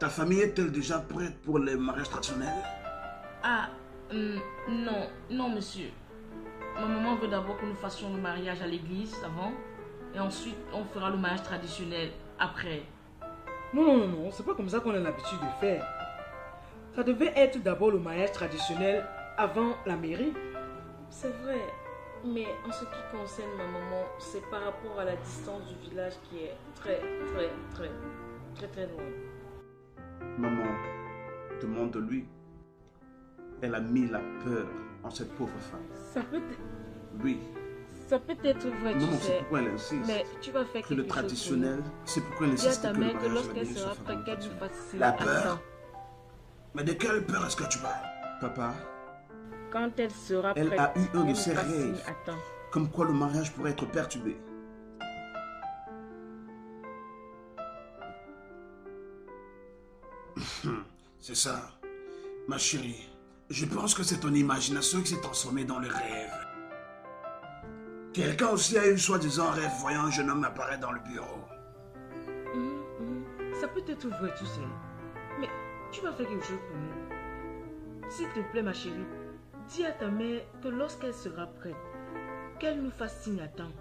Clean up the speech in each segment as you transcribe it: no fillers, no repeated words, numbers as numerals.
Ta famille est-elle déjà prête pour les mariages traditionnels? Ah, non, non, monsieur. Ma maman veut d'abord que nous fassions le mariage à l'église avant. Et ensuite, on fera le mariage traditionnel après. Non, c'est pas comme ça qu'on a l'habitude de faire. Ça devait être d'abord le mariage traditionnel avant la mairie. C'est vrai, mais en ce qui concerne ma maman, c'est par rapport à la distance du village qui est très loin. Maman, demande-lui. Elle a mis la peur en cette pauvre femme. Ça peut Oui. Ça peut être vrai, tu Non, c'est sais. pourquoi elle insiste. Mais tu vas faire Que quelque le chose. traditionnel, c'est pourquoi elle Dis à insiste ta que le mère que mariage lorsqu'elle sera prête, qu'elle nous fasse signe. La peur? Attends. Mais de quelle peur est-ce que tu parles? Papa, Quand elle sera elle prête, a eu un qu'elle de nous ses fasse signe. rêves. Attends. Comme quoi le mariage pourrait être perturbé. C'est ça. Ma chérie, je pense que c'est ton imagination qui s'est transformée dans le rêve. Quelqu'un aussi a eu soi-disant rêve voyant un jeune homme apparaître dans le bureau. Ça peut être vrai, tu sais. Mais tu vas faire quelque chose pour nous. S'il te plaît, ma chérie, dis à ta mère que lorsqu'elle sera prête, qu'elle nous fasse signe à temps.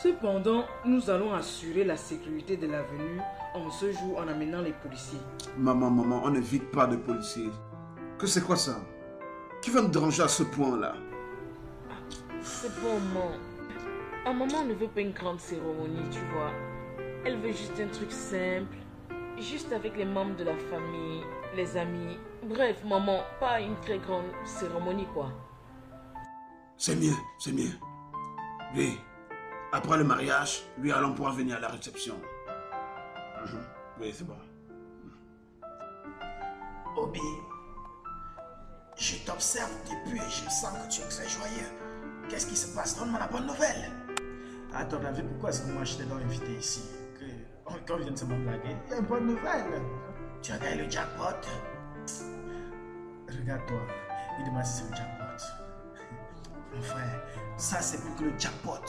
Cependant, nous allons assurer la sécurité de la venue en ce jour en amenant les policiers. Maman, on ne vide pas de policiers. Que c'est quoi ça? Qui va me déranger à ce point-là? C'est bon, maman. Maman ne veut pas une grande cérémonie, tu vois. Elle veut juste un truc simple, juste avec les membres de la famille, les amis. Bref, maman, pas une très grande cérémonie, quoi. C'est mieux, c'est mieux. Oui, après le mariage, lui allons pouvoir venir à la réception. Oui, c'est bon. Obi, je t'observe depuis et je sens que tu es très joyeux. Qu'est-ce qui se passe? Donne-moi la bonne nouvelle. À ton avis, pourquoi est-ce que moi je t'ai donc invité ici? Quand on vient de se blaguer, il y a une bonne nouvelle. Tu as gagné le jackpot. Regarde-toi, il demande si c'est le jackpot. Mon frère, ça c'est plus que le jackpot.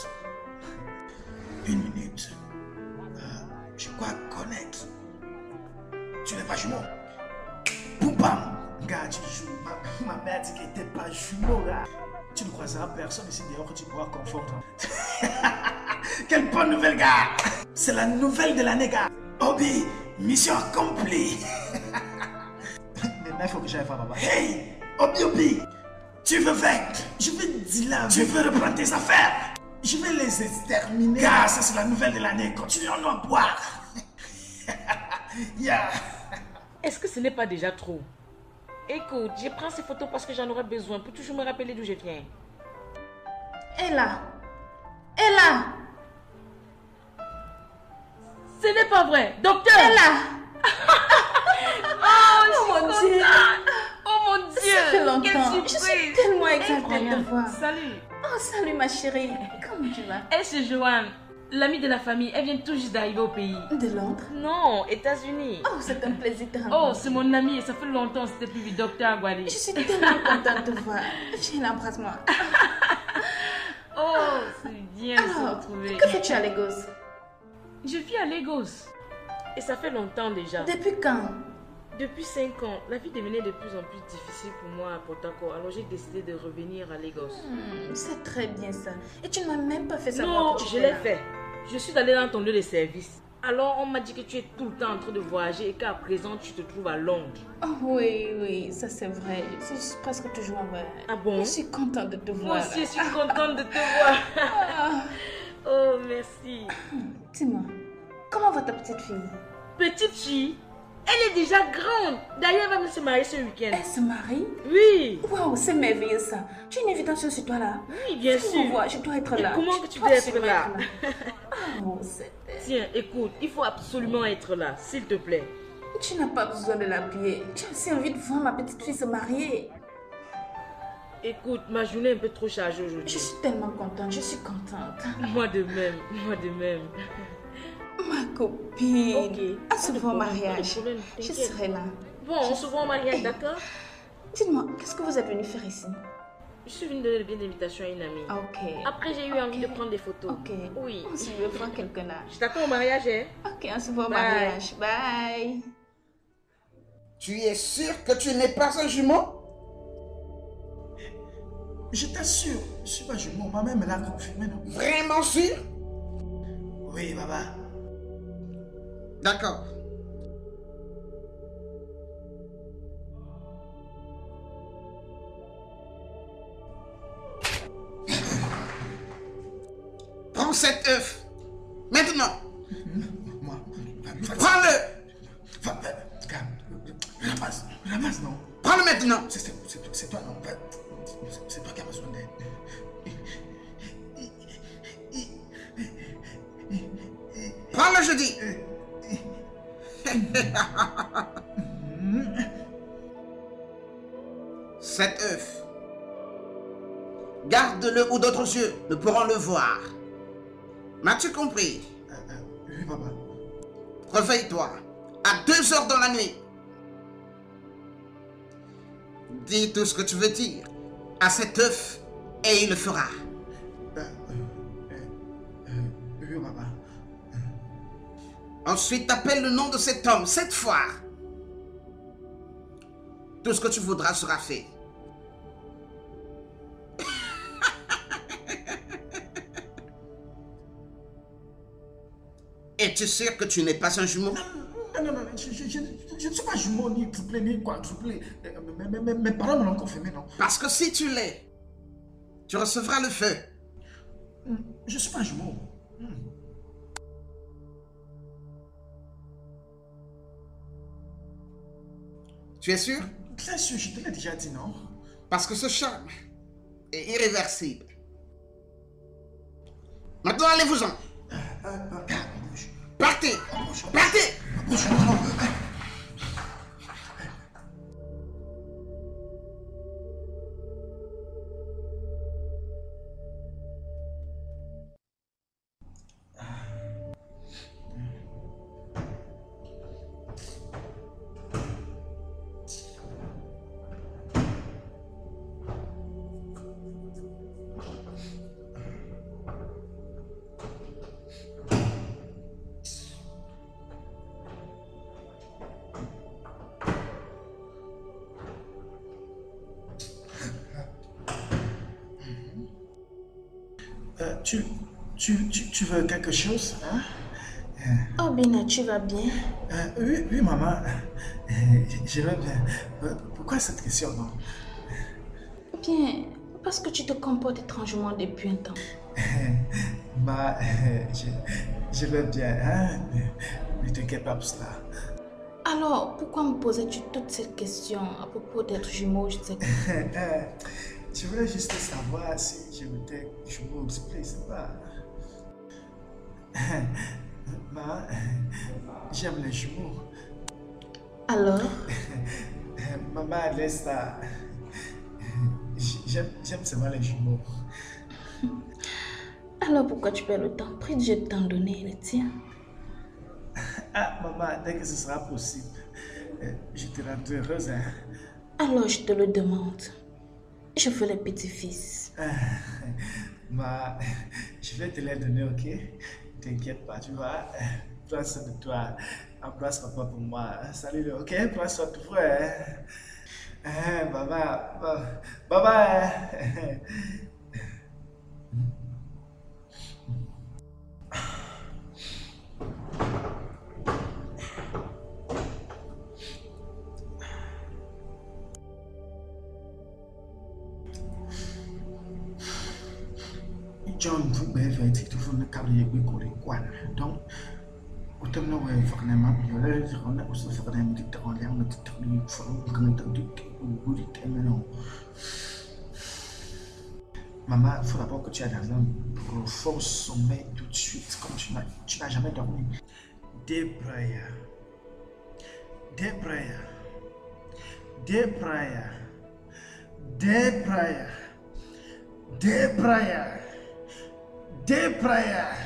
Une minute. Je crois connaître. Tu n'es pas jumeau. Boum bam. Gars, tu joues. Ma mère dit qu'elle n'était pas jumeau, gars. Tu ne croiseras personne ici dehors que tu pourras confondre. Quelle bonne nouvelle, gars. C'est la nouvelle de l'année, gars. Obi, mission accomplie. Maintenant, il faut que j'aille voir papa. Hey, Obi, tu veux vaincre? Je vais dire là. Tu veux reprendre tes affaires? Je vais les exterminer. Gars, ça c'est la nouvelle de l'année. Continuons à boire. Yeah. Est-ce que ce n'est pas déjà trop? Écoute, je prends ces photos parce que j'en aurai besoin pour toujours me rappeler d'où je viens. Ella! Ce n'est pas vrai, docteur! Ella! Oh mon Dieu! Oh mon Dieu! Ça fait longtemps. Quelle Je surprise! suis tellement exaltée de te voir. Salut! Oh, salut ma chérie. Comment tu vas? Elle, c'est Joanne, l'amie de la famille. Elle vient tout juste d'arriver au pays. De Londres? Non, États-Unis. Oh, c'est un plaisir de te Oh, rencontrer. c'est mon amie et ça fait longtemps que c'était plus vu, docteur Aguali. Je suis tellement contente de te voir. Viens, embrasse-moi. Oh, c'est bien de se Alors, retrouver. que fais-tu à Lagos? Je vis à Lagos. Et ça fait longtemps déjà. Depuis quand? Depuis 5 ans, la vie devenait de plus en plus difficile pour moi à Port Harcourt. Alors j'ai décidé de revenir à Lagos. C'est très bien ça. Et tu ne m'as même pas fait savoir Non, que tu je étais l'ai là. fait. Je suis allée dans ton lieu de service. Alors on m'a dit que tu es tout le temps en train de voyager et qu'à présent tu te trouves à Londres. Oh, oui, ça c'est vrai. Je suis presque toujours vrai. Ah bon? Je suis contente de te Moi voir. aussi je suis contente de te voir. Ah. Oh, merci. Dis-moi, comment va ta petite fille? Petite fille, elle est déjà grande. D'ailleurs, elle va se marier ce week-end. Elle se marie? Oui. Waouh, c'est merveilleux ça. Tu as une invitation sur toi là? Oui, bien Fais-moi sûr. voir, je dois être là. Et comment que tu dois dois être absolument là? Oh, c'est... Tiens, écoute, il faut absolument être là, s'il te plaît. Tu n'as pas besoin de l'habiller. J'ai aussi envie de voir ma petite fille se marier. Écoute, ma journée est un peu trop chargée Je aujourd'hui. suis tellement contente, je suis contente. Moi de même, moi de même. Ma copine. Ok. À ce Pas de bon problème, mariage, pas de problème, je t'inquiète. serai là. Bon, on se voit au mariage, d'accord? Dites-moi, qu'est-ce que vous êtes venu faire ici? Je suis venue donner bien d'invitation à une amie. Ok. Après, j'ai eu envie de prendre des photos. Ok. Oui. Je veux voir quelqu'un là. Je t'attends au mariage, hein? Ok, on se voit au Bye. mariage. Bye. Tu es sûr que tu n'es pas un jumeau? Je t'assure, je ne suis pas jumeau. Ma mère me l'a confirmé, non? Vraiment sûr? Oui, papa. D'accord. Prends cet œuf. Maintenant. Moi. Prends-le. Calme. Ramasse, non. Prends-le maintenant. C'est toi, non. C'est toi qui as besoin d'aide. Prends-le, je dis. Cet œuf. Garde-le où d'autres yeux ne pourront le voir. M'as-tu compris? Oui, papa. Réveille-toi à 2 heures dans la nuit. Dis tout ce que tu veux dire à cet œuf et il le fera. Oui, papa. Ensuite, appelle le nom de cet homme 7 fois. Tout ce que tu voudras sera fait. Es-tu sûr que tu n'es pas un jumeau? Non, je ne suis pas jumeau, ni triplé, ni quadruplé. Mes parents me l'ont confirmé, non? Parce que si tu l'es, tu recevras le feu. Je ne suis pas jumeau. Tu es sûr? Bien sûr, je te l'ai déjà dit, non? Parce que ce charme est irréversible. Maintenant, allez-vous-en. Partez! Partez! Tu veux quelque chose, hein? Oh, Bina, tu vas bien? Oui, maman. Je vais bien. Pourquoi cette question, non? Bien, parce que tu te comportes étrangement depuis un temps. Je vais bien, hein? Ne t'inquiète pas pour cela. Alors, pourquoi me posais-tu toutes ces questions à propos d'être jumeau, je sais pas. Je voulais juste savoir si je m'étais jumeau, s'il te plaît, c'est pas... J'aime les jumeaux. Alors? Maman, laisse ça. J'aime seulement les jumeaux. Alors pourquoi tu perds le temps? Prie Dieu de t'en donner les tiens. Ah, maman, dès que ce sera possible, je te rendrai heureuse, hein? Alors je te le demande. Je veux les petits-fils. Je vais te les donner, ok? T'inquiète pas, tu vois. Prends soin de toi. Embrasse papa pour moi. Salut, ok? Prends soin de toi. Bye bye. John, vous m'avez dit que vous ne carriez pas courir quoi. Donc, autant là où il faut que les mamans y aillent, on a aussi fait des petites rencontres, on a dit que nous ferons comme des petites maintenant. Maman, il faut d'abord que tu aies dans un profond sommeil tout de suite, comme tu n'as jamais dormi. Des prières. Des prières. Des prières. Des prières. Des prières. Des prières.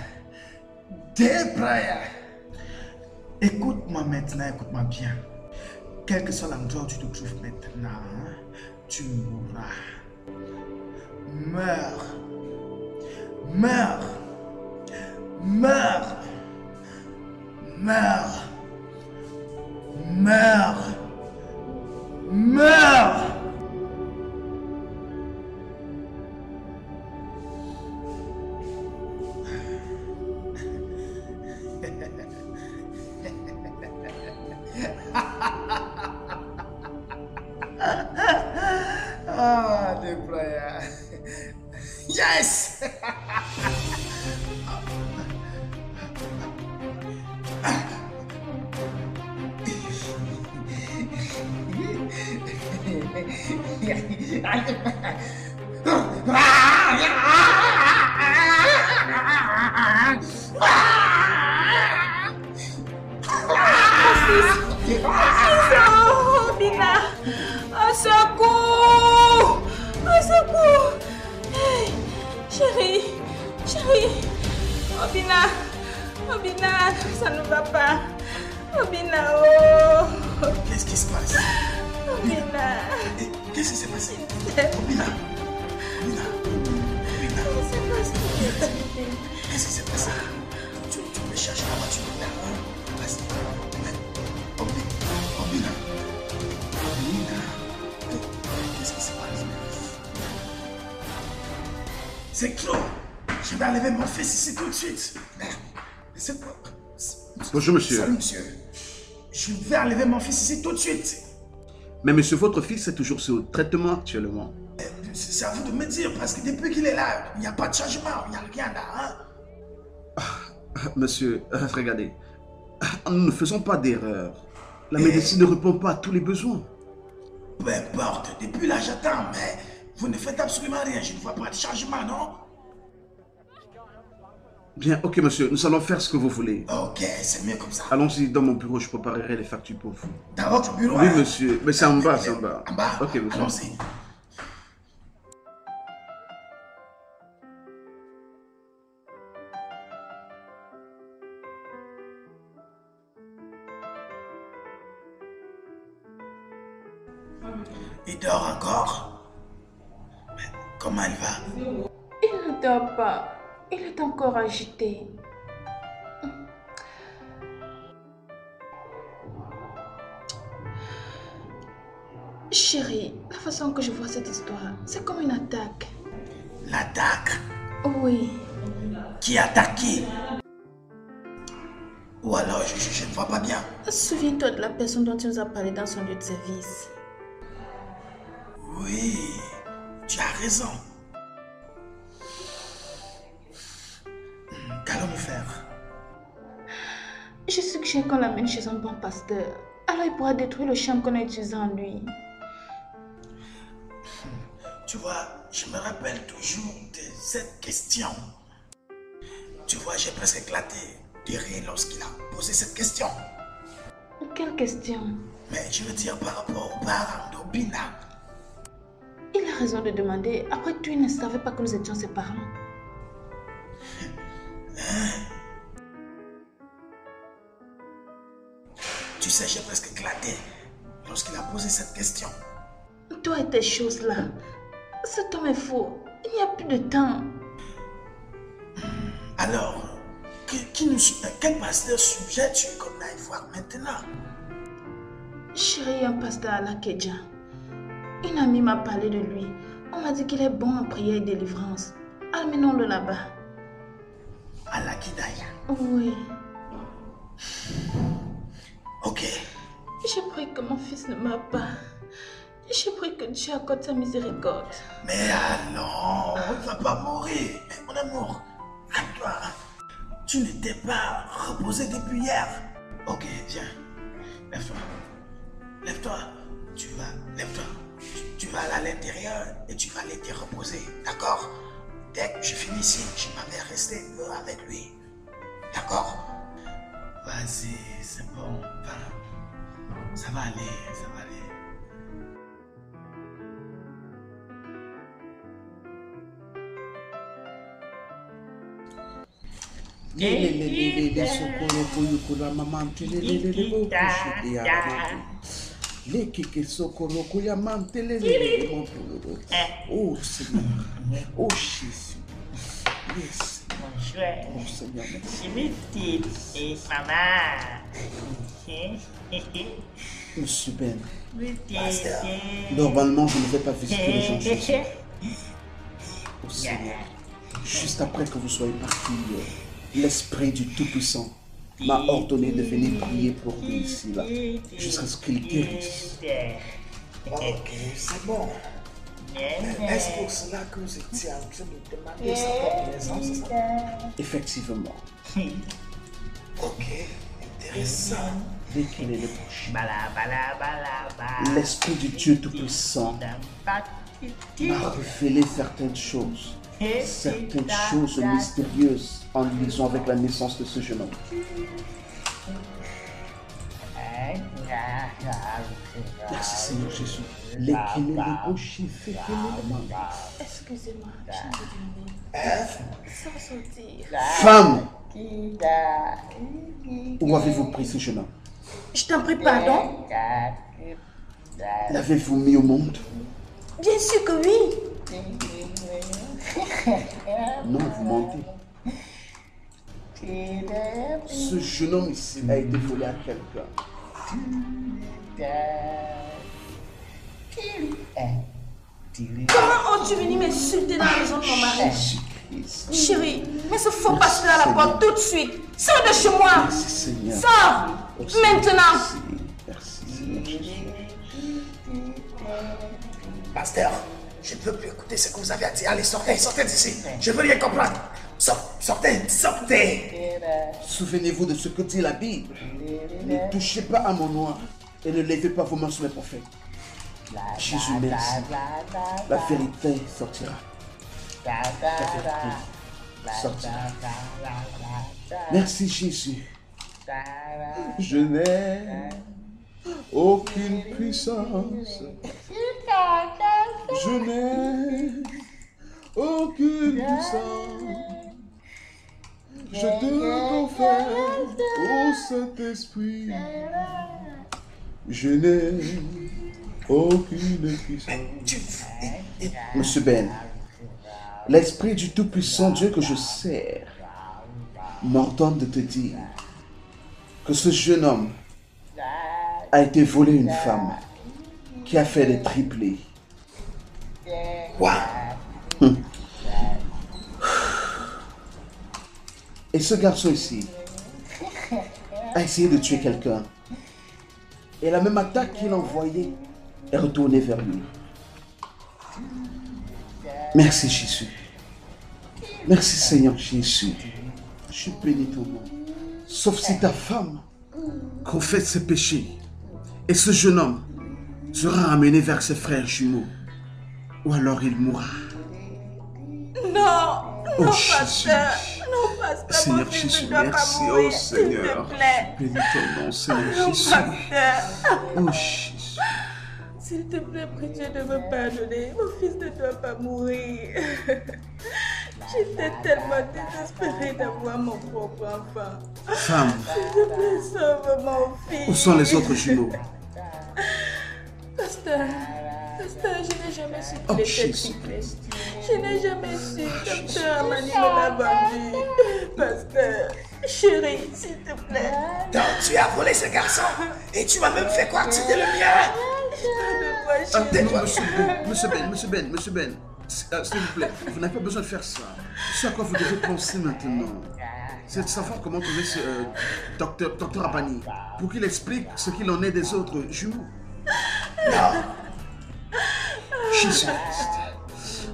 Des prières. Écoute-moi maintenant, écoute-moi bien. Quel que soit l'endroit où tu te trouves maintenant, hein, tu mourras. Meurs. Meurs. Meurs. Meurs. Meurs. Yes! Oh, Bina! Au secours! Au secours! Hey, chérie! Chérie! Oh, Bina! Oh, Bina! Ça ne va pas! Oh, Bina! Oh! Qu'est-ce qui se passe? Oh, Bina! Qu'est-ce qui s'est passé? Oh, Bina! Bina! Bina! Qu'est-ce qui s'est passé? Tu me cherches la voiture là. Vas-y. Oh, Bina! Bina! Qu'est-ce qui se passe? C'est Claude! Je vais enlever mon fils ici tout de suite. Merde. C'est quoi? Bonjour, monsieur. Salut, monsieur. Je vais enlever mon fils ici tout de suite. Mais monsieur, votre fils est toujours sous traitement actuellement. C'est à vous de me dire, parce que depuis qu'il est là, il n'y a pas de changement, il n'y a rien là. Hein? Monsieur, regardez. Nous ne faisons pas d'erreur. La médecine ne répond pas à tous les besoins. Peu importe, depuis là j'attends, mais vous ne faites absolument rien. Je ne vois pas de changement, non? Bien, ok monsieur, nous allons faire ce que vous voulez. Ok, c'est mieux comme ça. Allons-y dans mon bureau, je préparerai les factures pour vous. Dans votre bureau? Oui hein? monsieur, mais c'est en bas, c'est en bas. En bas? Ok monsieur. Allons-y. Il dort encore? Mais comment il va? Il ne dort pas. Il est encore agité. Chérie, la façon que je vois cette histoire, c'est comme une attaque. L'attaque? Oui. Qui attaque qui? Ou alors je ne vois pas bien. Souviens-toi de la personne dont tu nous as parlé dans son lieu de service. Oui, tu as raison. Qu'allons-nous faire? Je suggère qu'on l'amène chez un bon pasteur. Alors il pourra détruire le charme qu'on a utilisé en lui. Tu vois, je me rappelle toujours de cette question. Tu vois, j'ai presque éclaté de rire lorsqu'il a posé cette question. Quelle question? Mais je veux dire par rapport aux parents d'Obina. Il a raison de demander. Après tout, il ne savait pas que nous étions ses parents. Tu sais, j'ai presque éclaté lorsqu'il a posé cette question. Toi et tes choses-là. Cet homme est faux. Il n'y a plus de temps. Alors, quel pasteur suggères-tu qu'on aille voir maintenant? Chérie, un pasteur à la Kedja. Une amie m'a parlé de lui. On m'a dit qu'il est bon en prière et délivrance. Amenons-le là-bas. À la Kidaya. Oui. Ok. J'ai pris que mon fils ne meure pas. J'ai pris que Dieu accorde sa miséricorde. Mais allons, on ne va pas mourir. Mais mon amour, calme-toi. Tu n'étais pas reposé depuis hier. Ok, viens. Lève-toi. Lève-toi. Lève-toi. Tu vas aller à l'intérieur et tu vas aller te reposer. D'accord? Dès que je finis ici, je m'en vais rester avec lui. D'accord? Vas-y, c'est bon. Va. Ça va aller, ça va aller. Oh Seigneur, oh Jésus, yes. Oh Seigneur, merci. Monsieur Ben, normalement je ne vais pas visiter les gens chez eux. Oh Seigneur, juste après que vous soyez partis, l'Esprit du Tout-Puissant m'a ordonné de venir prier pour lui ici, là, jusqu'à ce qu'il guérisse. Ok, c'est bon. Est-ce pour cela que vous étiez en train de demander sa propre naissance, c'est ça? Effectivement. Ok, intéressant. Dès qu'il est le prochain, l'Esprit du Dieu Tout-Puissant m'a révélé certaines choses mystérieuses en liaison avec la naissance de ce jeune homme. Merci Seigneur Jésus. Excusez-moi, je sans sortir. Femme, où avez-vous pris ce jeune homme? Je t'en prie, pardon? L'avez-vous mis au monde? Bien sûr que oui. Non, vous mentez. Ce jeune homme ici a été volé à quelqu'un. Comment os-tu venu m'insulter dans la maison de mon mari? Jésus-Christ. Chérie, mais ce faux passer à la porte tout de suite. Sors de chez moi. Merci Seigneur. Sors maintenant. Merci Seigneur Jésus. Pasteur, je ne veux plus écouter ce que vous avez à dire. Allez, sortez d'ici. Je veux rien comprendre. Sortez. Souvenez-vous de ce que dit la Bible. Ne touchez pas à mon noir et ne levez pas vos mains sur mes prophètes. Jésus, merci. La vérité sortira. La vérité sortira. Merci Jésus. Je n'ai aucune puissance. Je n'ai aucune puissance. Je te confesse, ô Saint-Esprit, je n'ai aucune puissance. Monsieur Ben, l'Esprit du Tout-Puissant Dieu que je sers m'ordonne de te dire que ce jeune homme a été volé une femme qui a fait des triplés. Quoi? Et ce garçon ici a essayé de tuer quelqu'un. Et la même attaque qu'il a envoyée est retournée vers lui. Merci Jésus. Merci Seigneur Jésus. Je bénis ton nom. Sauf si ta femme confesse ses péchés et ce jeune homme sera amené vers ses frères jumeaux. Ou alors il mourra. Non, Oh non, Jésus. pasteur. Non, pasteur, Seigneur mon fils Jésus, ne doit merci, pas mourir, oh Seigneur. s'il te plaît. Bénis ton nom, Seigneur Non, Jésus. pasteur. Oh Jésus. S'il te plaît, prie Dieu de me pardonner. Mon fils ne doit pas mourir. J'étais tellement désespérée d'avoir mon propre enfant. Femme, S'il te plaît, sauve mon fils. où sont les autres jumeaux? Pasteur, je n'ai jamais su Oh, qu'il était Jésus. triplé. Je n'ai jamais su. Docteur Amani me l'a vendu. Pasteur, chérie, s'il te plaît. Donc tu as volé ce garçon et tu m'as même fait croire que c'était le mien. Monsieur Ben, s'il vous plaît, vous n'avez pas besoin de faire ça. Ce à quoi vous devez penser maintenant, c'est de savoir comment trouver ce docteur Abani pour qu'il explique ce qu'il en est des autres jumeaux. Non. Jésus.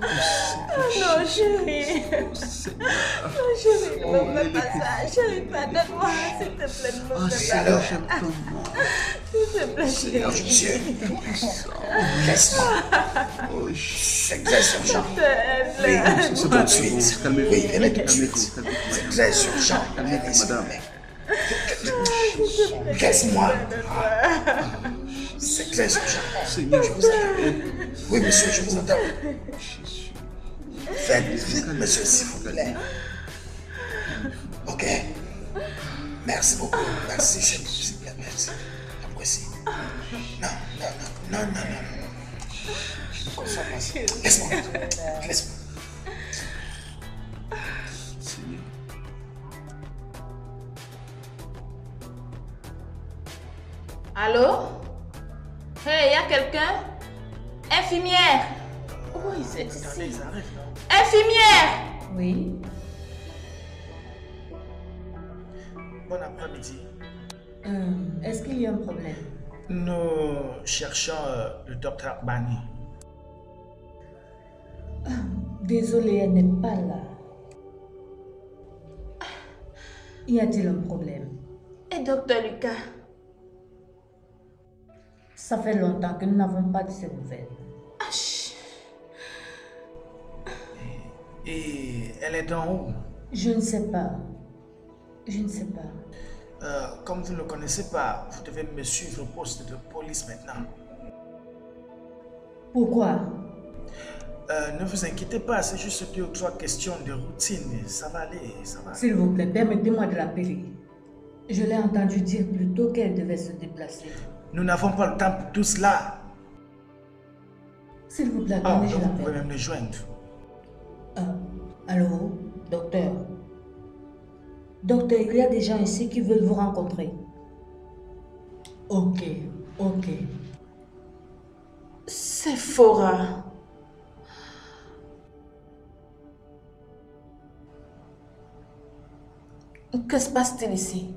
Non, chérie. Seigneur. Non, chérie, ne me fais pas ça. Chérie, pardonne-moi. S'il te plaît, ne me Ah, fais pas Seigneur, ça. j'aime tellement. S'il te plaît, Seigneur, chérie. Jésus. Laisse-moi. Oh, C'est très urgent. c'est bon, Tout de suite. calmez-vous. Oui, venez tout de suite. Calmez-vous. C'est très urgent. Calmez-vous, madame. Laisse-moi. C'est très urgent. Seigneur, je vous aime. Oui, monsieur, je vous entends. Jésus. Faites vite, monsieur, s'il vous plaît. Ok. Merci beaucoup. Merci, s'il vous plaît. Merci. J'apprécie. Non. Je ne comprends pas. Laisse-moi. Seigneur. Allô? Hey, y a quelqu'un? Infirmière! Oui, c'est ici. Infirmière! Oui. Bon après-midi. Est-ce qu'il y a un problème? Nous cherchons le docteur Bani. Désolée, elle n'est pas là. Y a-t-il un problème? Et docteur Lucas? Ça fait longtemps que nous n'avons pas de ces nouvelles. Et elle est d'en haut. Je ne sais pas. Je ne sais pas. Comme vous ne le connaissez pas, vous devez me suivre au poste de police maintenant. Pourquoi? Ne vous inquiétez pas, c'est juste 2 ou 3 questions de routine. Ça va aller, ça va. S'il vous plaît, permettez-moi de l'appeler. Je l'ai entendu dire plus tôt qu'elle devait se déplacer. Nous n'avons pas le temps pour tout cela. S'il vous plaît, Ah, attendez, je vous pouvez l'appelle. même le joindre. Allô, docteur? Docteur, il y a des gens ici qui veulent vous rencontrer. Ok. C'est Fora. Que se passe-t-il ici?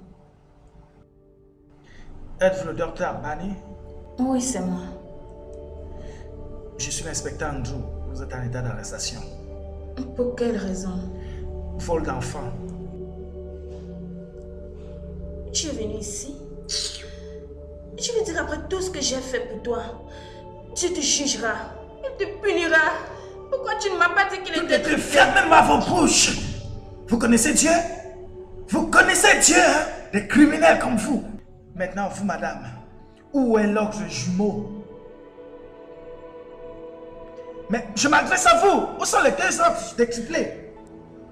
Êtes-vous le docteur Bani? Oui, c'est moi. Je suis l'inspecteur Andrew. Vous êtes en état d'arrestation. Pour quelle raison? Vol d'enfant. Tu es venu ici? Je veux dire, après tout ce que j'ai fait pour toi, tu te jugeras, il te punira. Pourquoi tu ne m'as pas dit qu'il était très Fermez-moi vos bouches! Vous connaissez Dieu? Vous connaissez Dieu, hein? Des criminels comme vous. Maintenant, vous, madame, où est l'orge jumeau? Mais je m'adresse à vous. Où sont les 2 orges décuplés?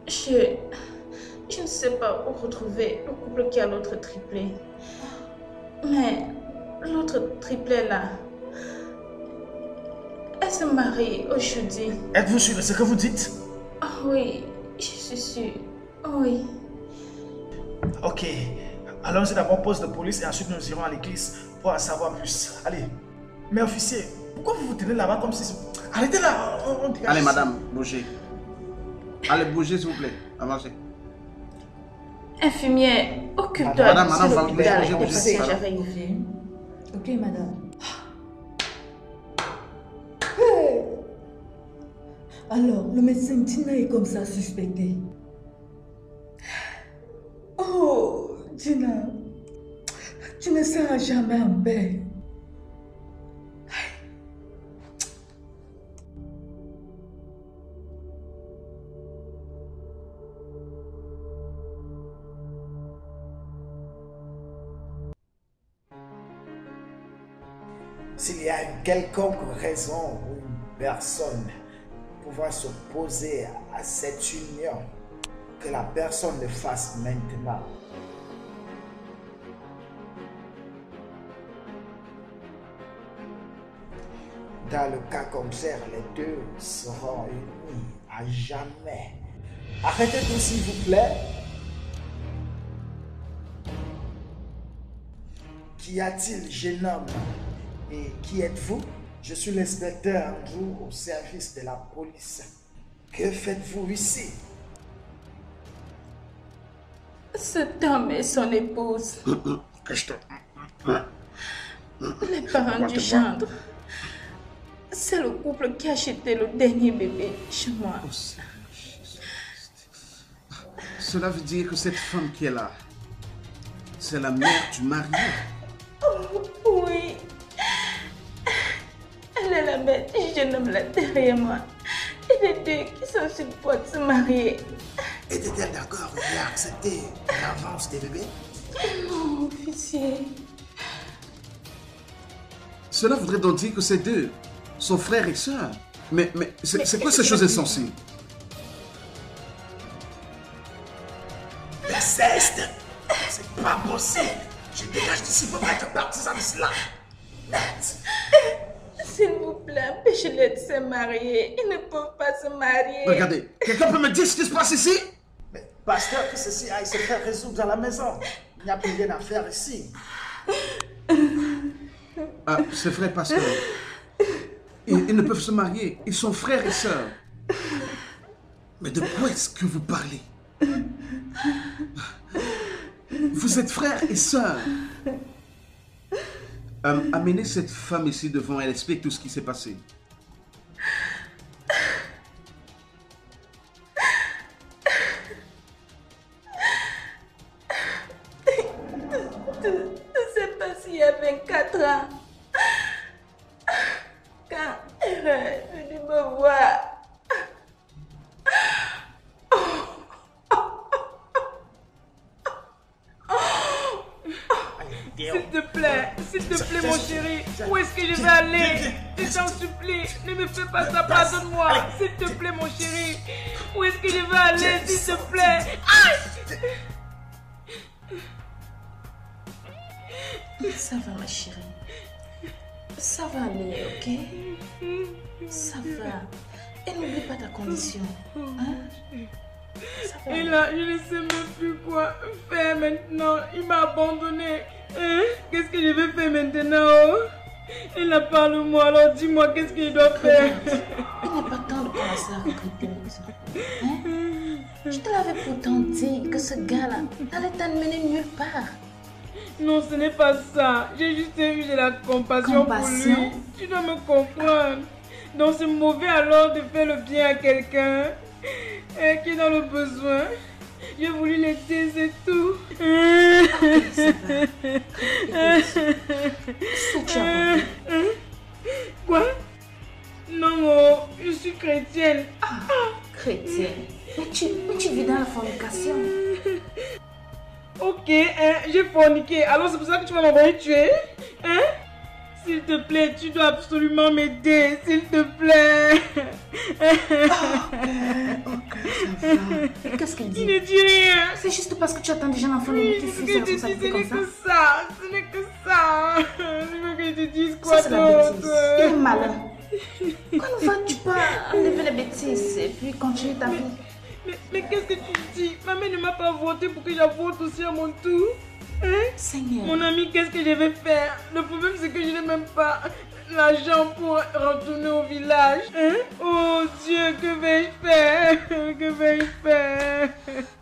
Je ne sais pas où retrouver le couple qui a l'autre triplé. Mais l'autre triplé là, elle se marie aujourd'hui. Êtes-vous sûr de ce que vous dites? Ah oui, je suis sûre. Oui. Ok. Allons-y d'abord au poste de police et ensuite nous irons à l'église pour en savoir plus. Allez. Mais officier, pourquoi vous vous tenez là-bas comme si... Arrêtez là, on dégage. Allez, madame, bougez. Allez, bougez, s'il vous plaît. Avancez. Infirmière, occupe-toi Madame, de madame, l'hôpital. bougez, bougez, Officier, bougez. j'arrive. Ok, madame. Alors, le médecin Tina est comme ça suspecté. Oh, Tina, tu ne seras jamais en paix. S'il y a une quelconque raison ou une personne pouvant s'opposer à cette union, que la personne le fasse maintenant. Dans le cas contraire, les 2 seront unis à jamais. Arrêtez tout, s'il vous plaît. Qu'y a-t-il, jeune homme? Et qui êtes-vous? Je suis l'inspecteur Andrew au service de la police. Que faites-vous ici? Cet homme et son épouse, les parents du gendre, c'est le couple qui a acheté le dernier bébé chez moi. Cela veut dire que cette femme qui est là, c'est la mère du marié. Oui. Elle est la mère du jeune homme là derrière moi. Et les 2 qui sont sur le point de se marier. Était-elle d'accord à accepter l'avance des bébés? Non, officier. Cela voudrait donc dire que ces 2 sont frères et sœurs. Mais c'est quoi ces choses insensées? L'inceste! C'est pas possible! Je dégage d'ici pour pas être partisan de cela! S'il vous plaît, empêchez-les de se marier. Ils ne peuvent pas se marier. Regardez, quelqu'un peut me dire ce qui se passe ici? Mais pasteur, que ceci aille se faire résoudre à la maison. Il n'y a plus rien à faire ici. Ah, c'est vrai, pasteur. Ils ne peuvent se marier. Ils sont frères et sœurs. Mais de quoi est-ce que vous parlez? Vous êtes frères et sœurs. Amenez cette femme ici devant elle. Explique tout ce qui s'est passé. 24 ans. Quand elle est venue me voir, s'il te plaît mon chéri, où est-ce que je vais aller? Je t'en supplie, ne me fais pas ça, pardonne-moi, s'il te plaît mon chéri, où est-ce que je vais aller, s'il te plaît? Ça va ma chérie, ça va aller, ok? Ça va, et n'oublie pas ta condition, hein? Et là, je ne sais même plus quoi faire maintenant. Il m'a abandonné. Hein? Qu'est-ce que je vais faire maintenant? Il n'a pas de moi, alors dis-moi qu'est-ce que je dois faire. Il n'est pas temps de commencer à regretter ça. Hein? Je te l'avais pourtant dit que ce gars-là n'allait t'amener nulle part. Non, ce n'est pas ça. J'ai juste eu de la compassion pour lui. Tu dois me comprendre. Donc c'est mauvais alors de faire le bien à quelqu'un qui est dans le besoin. J'ai voulu l'aider, c'est tout. Ok, ça va. Quoi? Non, je suis chrétienne. Ah, chrétienne. Mais tu vis dans la fornication. Ok, j'ai forniqué. Alors c'est pour ça que tu vas m'envoyer tuer? Hein? S'il te plaît, tu dois absolument m'aider, s'il te plaît. Ok, ça va. Qu'est-ce qu'il dit? Il ne dit rien. C'est juste parce que tu attends déjà l'enfant de qui fait ses responsabilités comme ça. Ce n'est que ça. Je veux que je te dise quoi ça, c'est la bêtise. d'autre. Il est malin. Quand vas-tu pas enlever les bêtises et puis continuer ta vie? Mais qu'est-ce que tu dis? Ma mère ne m'a pas voté pour que j'avoue aussi à mon tour. Hein? Seigneur. Mon ami, qu'est-ce que je vais faire? Le problème, c'est que je n'ai même pas l'argent pour retourner au village. Hein? Oh Dieu, que vais-je faire? Que vais-je faire?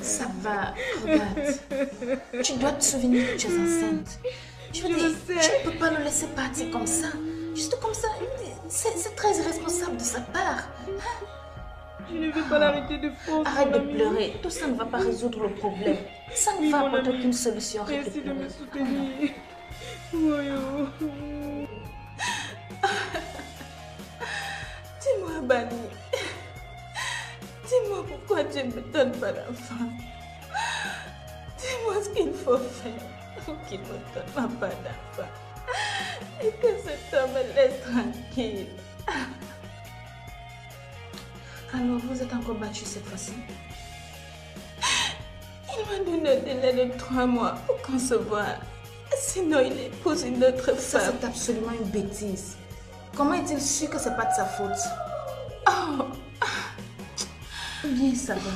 Ça va, regarde. Tu dois te souvenir que tu es enceinte. Je veux dire, tu ne peux pas le laisser partir comme ça. Juste comme ça. C'est très irresponsable de sa part. Je ne vais pas l'arrêter de force. Arrête de pleurer. Tout ça ne va pas résoudre le problème. Ça ne va apporter aucune solution. Merci de me soutenir. Voyons. Dis-moi, Bani. Dis-moi pourquoi Dieu ne me donne pas d'enfant. Dis-moi ce qu'il faut faire pour qu'il me donne pas d'enfant. Et que cet homme me laisse tranquille. Alors, vous êtes encore battu cette fois-ci? Il m'a donné un délai de 3 mois pour concevoir. Sinon, il épouse une autre femme. Ça, c'est absolument une bêtise. Comment est-il sûr que c'est pas de sa faute? Oh! Bien, ça va.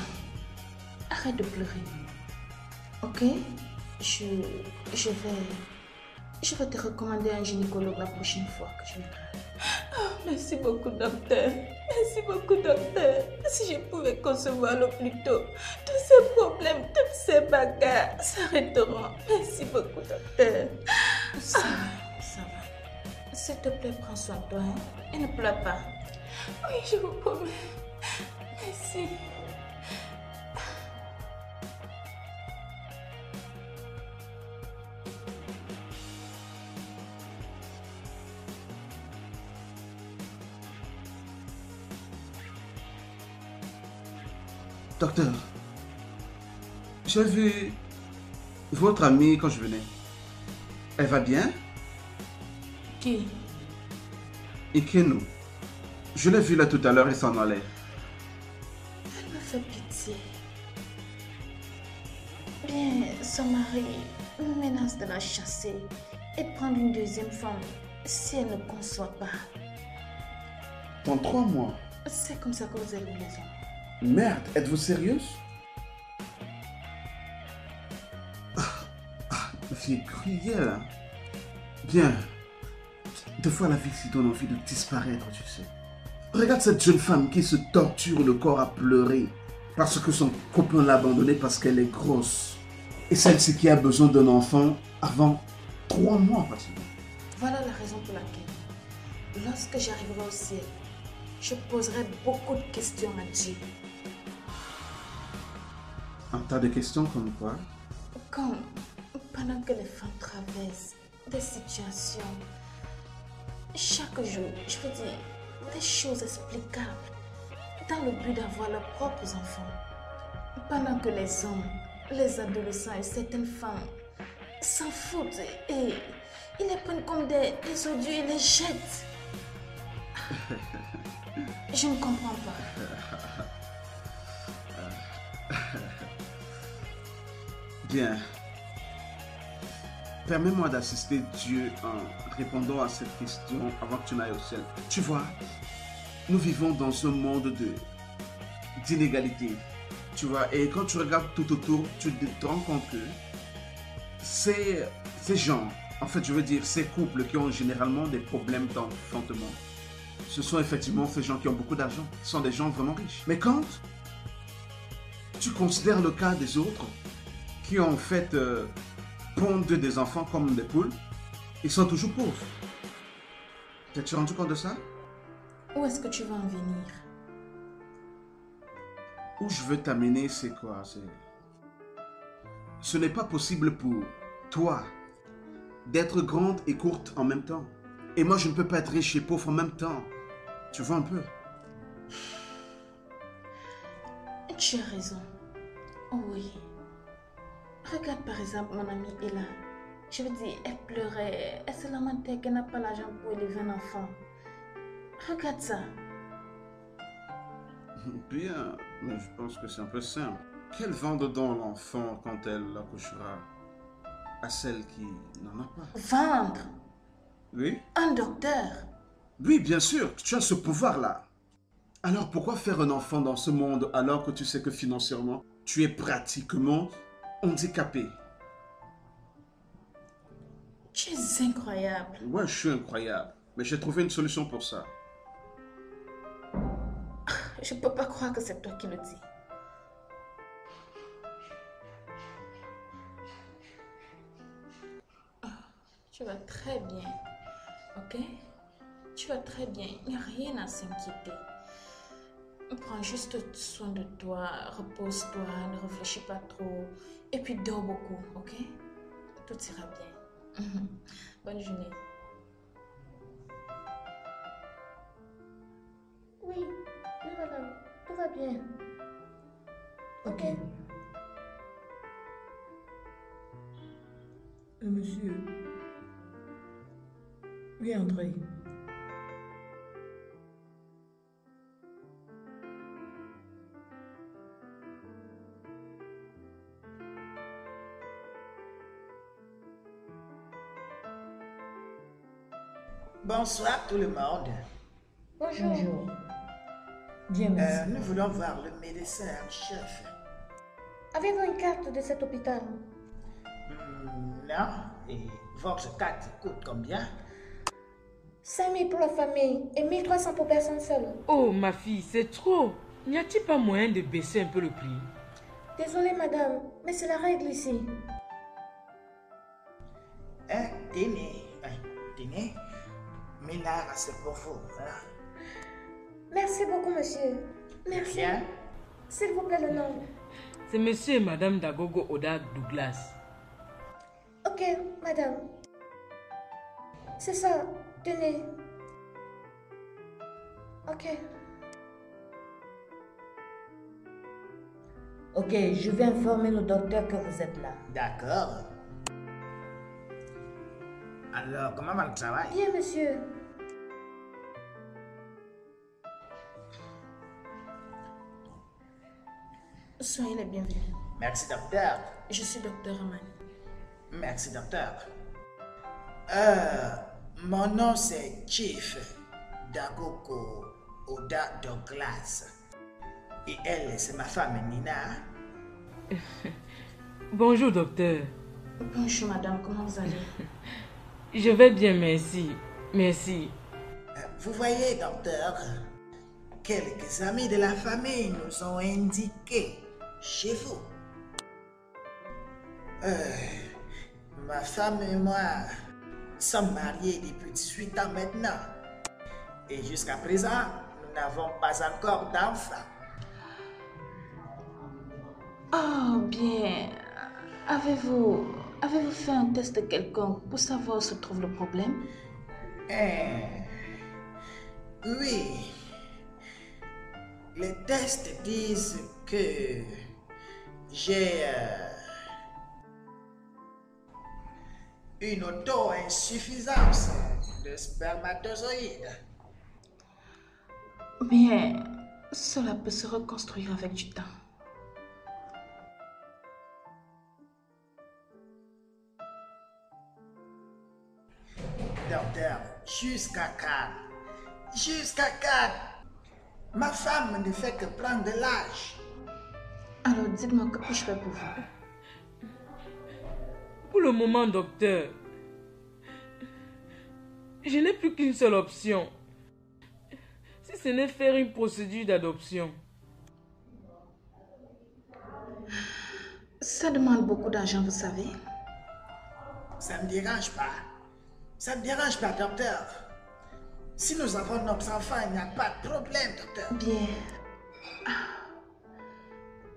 Arrête de pleurer. Ok? Je vais te recommander un gynécologue la prochaine fois que je viendrai. Oh, merci beaucoup, docteur. Merci beaucoup, docteur. Si je pouvais concevoir le plus tôt, tous ces problèmes, toutes ces bagarres s'arrêteront. Merci beaucoup, docteur. Ça va. S'il te plaît, prends soin de toi, hein? Et ne pleure pas. Oui, je vous promets. Merci. Docteur, j'ai vu votre amie quand je venais. Elle va bien? Qui? Ikeno. Je l'ai vue là tout à l'heure et s'en allait. Elle me fait pitié. Bien, son mari me menace de la chasser et prendre une deuxième femme si elle ne conçoit pas. Dans 3 mois? C'est comme ça que vous avez raison. Merde, êtes-vous sérieuse? Vie cruelle, hein? Bien. Des fois, la vie s'y donne envie de disparaître, tu sais. Regarde cette jeune femme qui se torture le corps à pleurer parce que son copain l'a abandonnée parce qu'elle est grosse. Et celle-ci qui a besoin d'un enfant avant 3 mois, pratiquement. Voilà la raison pour laquelle, lorsque j'arriverai au ciel, je poserai beaucoup de questions à Dieu. Un tas de questions comme quoi? Comme pendant que les femmes traversent des situations. Chaque jour, je veux dire, des choses explicables dans le but d'avoir leurs propres enfants. Pendant que les hommes, les adolescents et certaines femmes s'en foutent et ils les prennent comme des odieux et les jettent. Je ne comprends pas. Bien. Permets-moi d'assister Dieu en répondant à cette question avant que tu n'ailles au ciel. Tu vois, nous vivons dans un monde d'inégalité. Tu vois, et quand tu regardes tout autour, tu te rends compte que ces gens, en fait, je veux dire, ces couples qui ont généralement des problèmes d'enfantement, ce sont effectivement ces gens qui ont beaucoup d'argent. Ce sont des gens vraiment riches. Mais quand tu considères le cas des autres qui ont en fait pondent des enfants comme des poules, ils sont toujours pauvres. T'es-tu rendu compte de ça? Où est-ce que tu vas en venir? Où je veux t'amener, c'est quoi? Ce n'est pas possible pour toi d'être grande et courte en même temps. Et moi, je ne peux pas être riche et pauvre en même temps. Tu vois un peu? Tu as raison. Oh oui. Regarde par exemple mon amie Ella. Je veux dire, elle pleurait, elle se lamentait qu'elle n'a pas l'argent pour élever un enfant. Regarde ça. Bien, mais je pense que c'est un peu simple. Qu'elle vende donc l'enfant quand elle accouchera à celle qui n'en a pas? Vendre? Oui? Un docteur? Oui, bien sûr, tu as ce pouvoir-là. Alors pourquoi faire un enfant dans ce monde alors que tu sais que financièrement, tu es pratiquement handicapé? Tu es incroyable. Ouais, je suis incroyable. Mais j'ai trouvé une solution pour ça. Je ne peux pas croire que c'est toi qui le dis. Tu vas très bien, ok? Tu vas très bien, il n'y a rien à s'inquiéter. Prends juste soin de toi, repose-toi, ne réfléchis pas trop. Et puis dors beaucoup, ok? Tout ira bien. Bonne journée. Oui, oui madame, tout va bien. Ok. Monsieur. Oui, André. Bonsoir tout le monde. Bonjour. Bonjour. Bien, merci. Nous voulons voir le médecin en chef. Avez-vous une carte de cet hôpital? Non. Et votre carte coûte combien? 5 000 pour la famille et 1 300 pour personne seule. Oh, ma fille, c'est trop. N'y a-t-il pas moyen de baisser un peu le prix? Désolée madame, mais c'est la règle ici. Tenez. Ménard, c'est pour vous. Hein? Merci beaucoup monsieur. Merci. Bien. S'il vous plaît le nom. C'est monsieur et madame Dagogo Oda Douglas. Ok, madame. C'est ça, tenez. Ok. Ok, je vais informer le docteur que vous êtes là. D'accord. Alors, comment va le travail? Bien monsieur. Soyez les bienvenus. Merci, docteur. Je suis docteur Amani. Merci, docteur. Mon nom, c'est Chief Dagogo Oda Douglas. Et elle, c'est ma femme, Nina. Bonjour, docteur. Bonjour madame, comment vous allez? Je vais bien, merci. Merci. Vous voyez, docteur, quelques amis de la famille nous ont indiqué chez vous. Ma femme et moi sommes mariés depuis 18 ans maintenant. Et jusqu'à présent, nous n'avons pas encore d'enfant. Oh bien. Avez-vous avez-vous fait un test quelconque pour savoir où se trouve le problème? Oui. Les tests disent que j'ai une auto-insuffisance de spermatozoïdes. Bien, cela peut se reconstruire avec du temps. Docteur, jusqu'à quand? Jusqu'à quand? Ma femme ne fait que prendre de l'âge. Alors, dites-moi, que puis-je faire pour vous? Pour le moment, docteur, je n'ai plus qu'une seule option. Si ce n'est faire une procédure d'adoption. Ça demande beaucoup d'argent, vous savez. Ça ne me dérange pas. Ça ne me dérange pas, docteur. Si nous avons notre enfant, il n'y a pas de problème, docteur. Bien.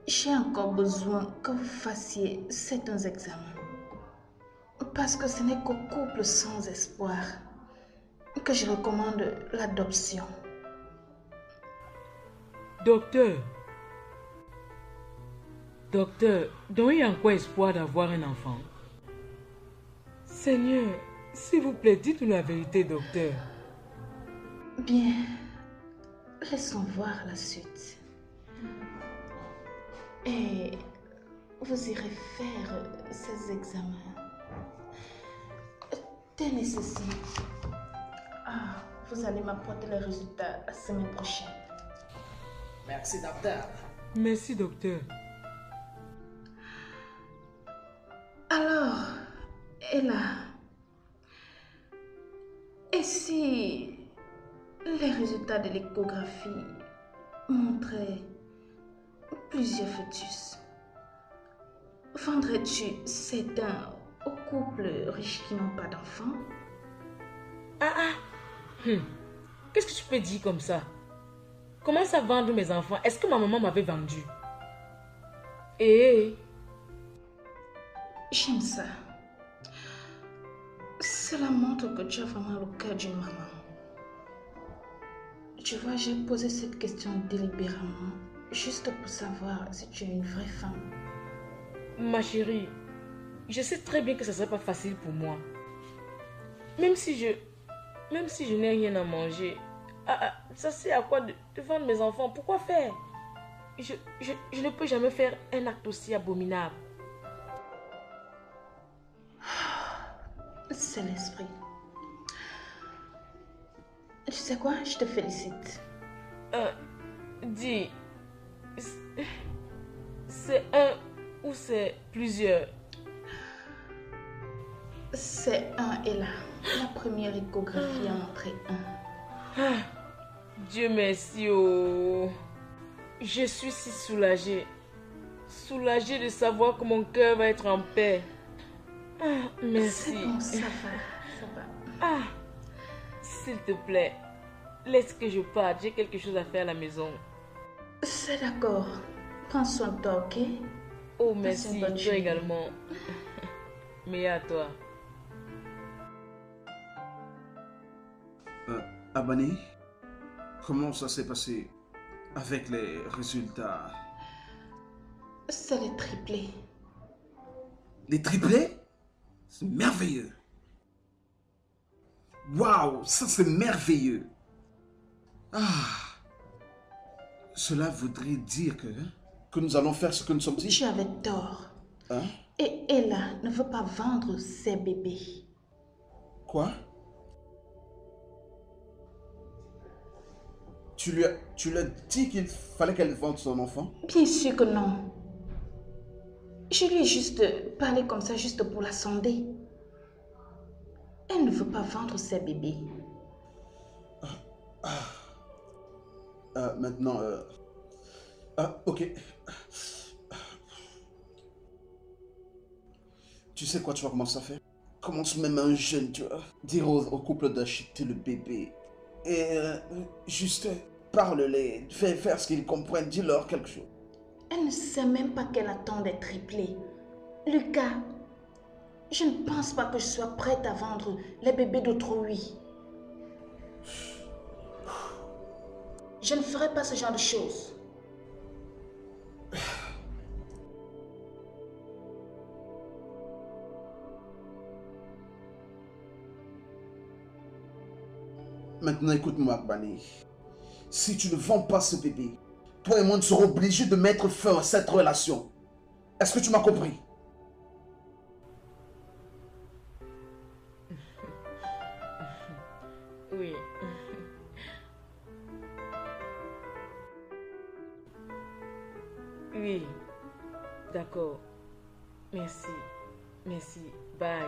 J'ai encore besoin que vous fassiez certains examens. Parce que ce n'est qu'au couple sans espoir que je recommande l'adoption. Docteur, donc il y a encore espoir d'avoir un enfant? Seigneur, s'il vous plaît, dites-nous la vérité, docteur. Bien, laissons voir la suite. Et vous irez faire ces examens. Tenez ceci. Vous allez m'apporter les résultats la semaine prochaine. Merci, docteur. Merci, docteur. Alors, Ella, et si les résultats de l'échographie montraient plusieurs fœtus, vendrais-tu certains aux couples riches qui n'ont pas d'enfants? Qu'est-ce que tu peux dire comme ça? Comment ça vendre mes enfants? Est-ce que ma maman m'avait vendu? J'aime ça. Cela montre que tu as vraiment le cœur d'une maman. Tu vois, j'ai posé cette question délibérément, juste pour savoir si tu es une vraie femme. Ma chérie, je sais très bien que ce ne serait pas facile pour moi. Même si je n'ai rien à manger, ça sert à quoi de vendre mes enfants? Pourquoi faire? Je ne peux jamais faire un acte aussi abominable. C'est l'esprit. Tu sais quoi? Je te félicite. Dis, c'est un ou c'est plusieurs? C'est un et là. La première échographie a montré un. Dieu merci, oh. Je suis si soulagée. Soulagée de savoir que mon cœur va être en paix. Merci. C'est bon, ça va. S'il te plaît, laisse que je parte. J'ai quelque chose à faire à la maison. C'est d'accord. Prends soin de toi, ok? Oh, merci. Toi également. Mais à toi. Abani, comment ça s'est passé avec les résultats? C'est les triplés. Les triplés? C'est merveilleux. Waouh, ça c'est merveilleux. Cela voudrait dire que nous allons faire ce que nous sommes dit. Tu avais tort. Hein? Et Ella ne veut pas vendre ses bébés. Quoi? Tu lui as dit qu'il fallait qu'elle vende son enfant? Bien sûr que non. Je lui ai juste parlé comme ça, juste pour la sonder. Elle ne veut pas vendre ses bébés. Maintenant, ok. Tu sais quoi, tu vas commencer à faire? Commence même un jeune, tu vois. Dire au couple d'acheter le bébé. Et juste parle-les, fais faire ce qu'ils comprennent, dis-leur quelque chose. Elle ne sait même pas qu'elle attend des triplés. Lucas, Je ne pense pas que je sois prête à vendre les bébés d'autrui. Je ne ferai pas ce genre de choses. Maintenant, écoute-moi, Agbani. Si tu ne vends pas ce bébé, toi et moi, nous serons obligés de mettre fin à cette relation. Est-ce que tu m'as compris? Oui. Oui. D'accord. Merci. Merci. Bye.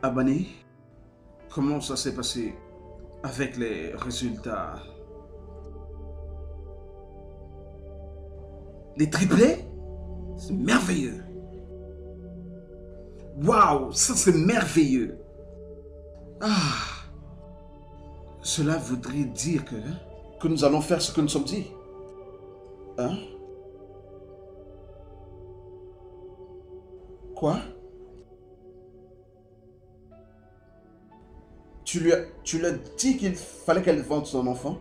Abani, comment ça s'est passé avec les résultats? Les triplés? C'est merveilleux. Waouh, ça c'est merveilleux. Ah, cela voudrait dire que nous allons faire ce que nous sommes dit. Hein? Quoi? Tu lui as dit qu'il fallait qu'elle vende son enfant?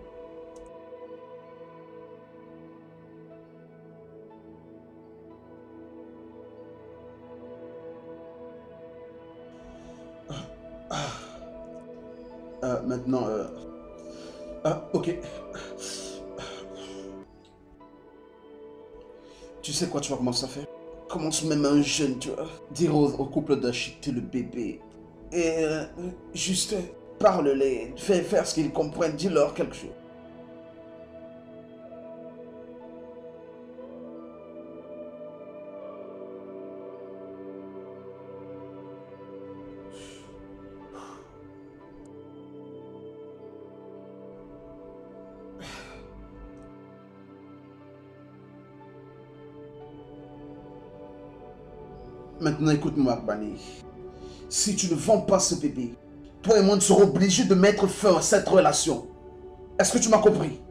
Maintenant, ok. Tu sais quoi, tu vas commencer à faire? Commence même un jeune, tu vois. Dire au couple d'acheter le bébé. Et juste parle-les, fais faire ce qu'ils comprennent, dis-leur quelque chose. Maintenant, écoute-moi, Bani. Si tu ne vends pas ce bébé, toi et moi, nous serons obligés de mettre fin à cette relation. Est-ce que tu m'as compris?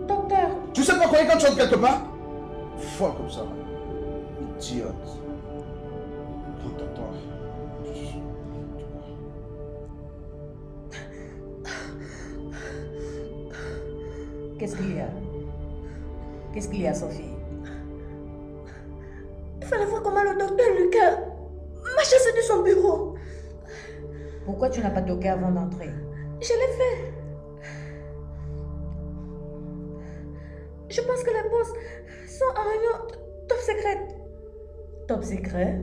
Docteur. Tu sais pas quoi quand tu entres quelque part? Folle comme ça. Idiote. Prends ton temps. Qu'est-ce qu'il y a? Qu'est-ce qu'il y a, Sophie? Il fallait voir comment le docteur Lucas m'a chassé de son bureau. Pourquoi tu n'as pas toqué avant d'entrer? Je l'ai fait. Je pense que les boss sont en réunion top secrète. Top secret?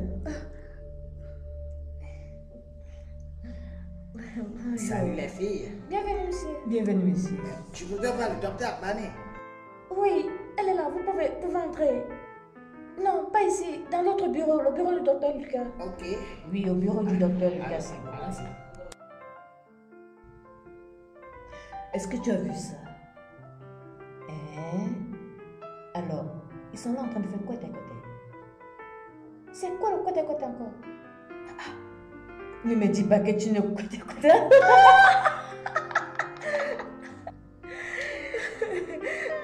Salut les filles. Bienvenue, monsieur. Bienvenue ici. Tu voudrais voir le docteur Bani? Oui, elle est là. Vous pouvez entrer. Non, pas ici. Dans l'autre bureau, le bureau du docteur Lucas. Ok. Oui, au bureau du docteur Lucas, c'est bon. Est-ce que tu as vu ça? Hein? Alors, ils sont là en train de faire quoi à côté? C'est quoi le côté-côté encore? Ne me dis pas que tu ne côté.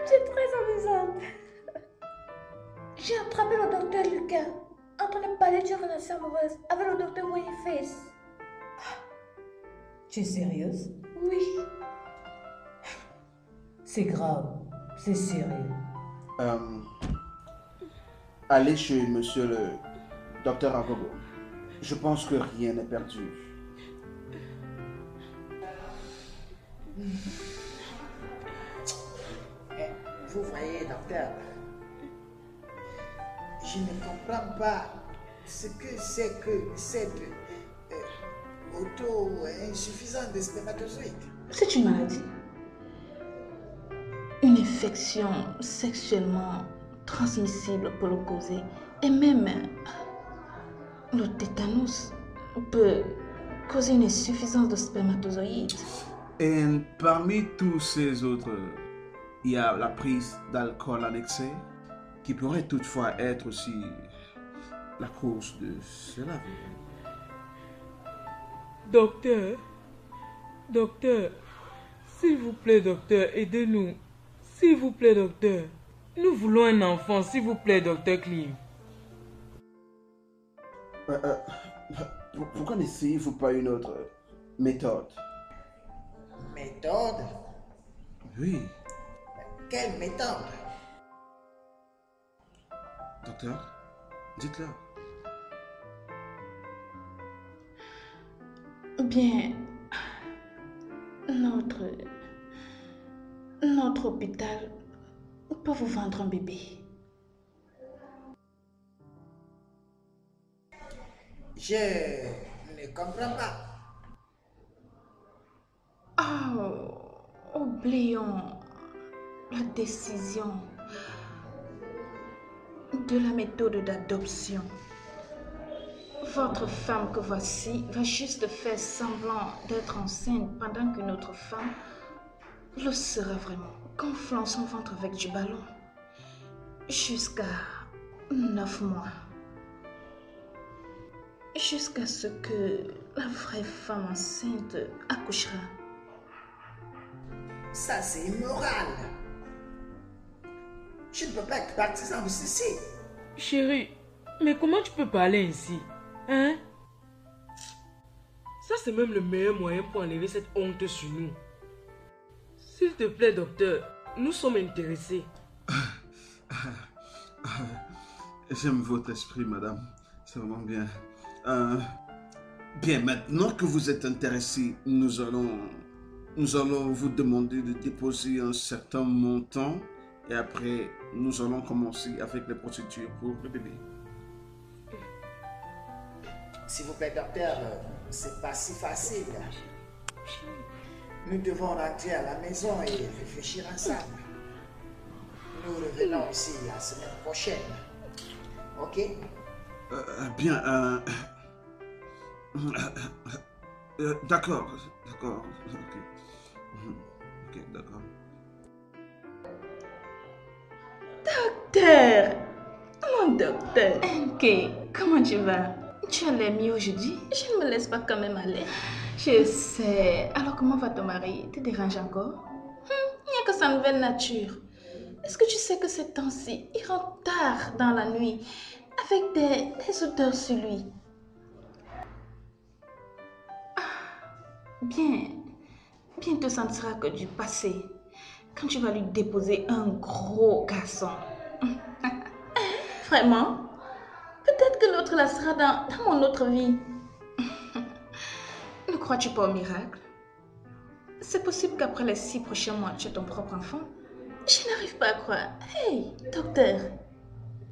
C'est très amusante. J'ai attrapé le docteur Lucas en train de parler d'une relation amoureuse avec le docteur Winface. Tu es sérieuse? Oui. C'est grave. C'est sérieux. Allez chez monsieur le docteur Agogo. Je pense que rien n'est perdu. Vous voyez, docteur, je ne comprends pas ce que c'est que cette auto-insuffisance de spermatozoïdes. C'est une maladie. Une infection sexuellement transmissible peut le causer. Et même le tétanos peut causer une insuffisance de spermatozoïdes. Et parmi tous ces autres, il y a la prise d'alcool en excès, qui pourrait toutefois être aussi la cause de cela. Docteur, s'il vous plaît, docteur, aidez-nous. S'il vous plaît, docteur. Nous voulons un enfant, s'il vous plaît, docteur Klim. Pourquoi n'essayez-vous pas une autre méthode? Méthode? Oui. Quelle méthode? Docteur, dites-le. Bien, notre hôpital peut vous vendre un bébé. Je ne comprends pas. Oh, oublions la décision. de la méthode d'adoption. Votre femme que voici va juste faire semblant d'être enceinte pendant que notre femme le sera vraiment, gonflant son ventre avec du ballon jusqu'à 9 mois. Jusqu'à ce que la vraie femme enceinte accouchera. Ça, c'est immoral. Je ne peux pas être partisan de ceci. Chérie, mais comment tu peux parler ainsi? Hein? Ça, c'est même le meilleur moyen pour enlever cette honte sur nous. S'il te plaît, docteur, nous sommes intéressés. J'aime votre esprit, madame. C'est vraiment bien. Bien, maintenant que vous êtes intéressé, nous allons vous demander de déposer un certain montant et après, nous allons commencer avec les procédures pour le bébé. S'il vous plaît, docteur, c'est pas si facile. Nous devons rentrer à la maison et réfléchir ensemble. Nous revenons ici la semaine prochaine. Ok? Bien, d'accord, ok. Ok, d'accord. Docteur! Mon docteur! Ok, comment tu vas? Tu as l'air mieux aujourd'hui? Je ne me laisse pas quand même aller. Je sais. Alors comment va ton mari? Te dérange encore? Il n'y a que sa nouvelle nature. Est-ce que tu sais que ces temps-ci, il rentre tard dans la nuit avec des odeurs sur lui? Bientôt ça ne sera que du passé. Quand tu vas lui déposer un gros garçon. Vraiment? Peut-être que l'autre là sera dans mon autre vie. Ne crois-tu pas au miracle? C'est possible qu'après les 6 prochains mois, tu aies ton propre enfant. Je n'arrive pas à croire. Hey, docteur.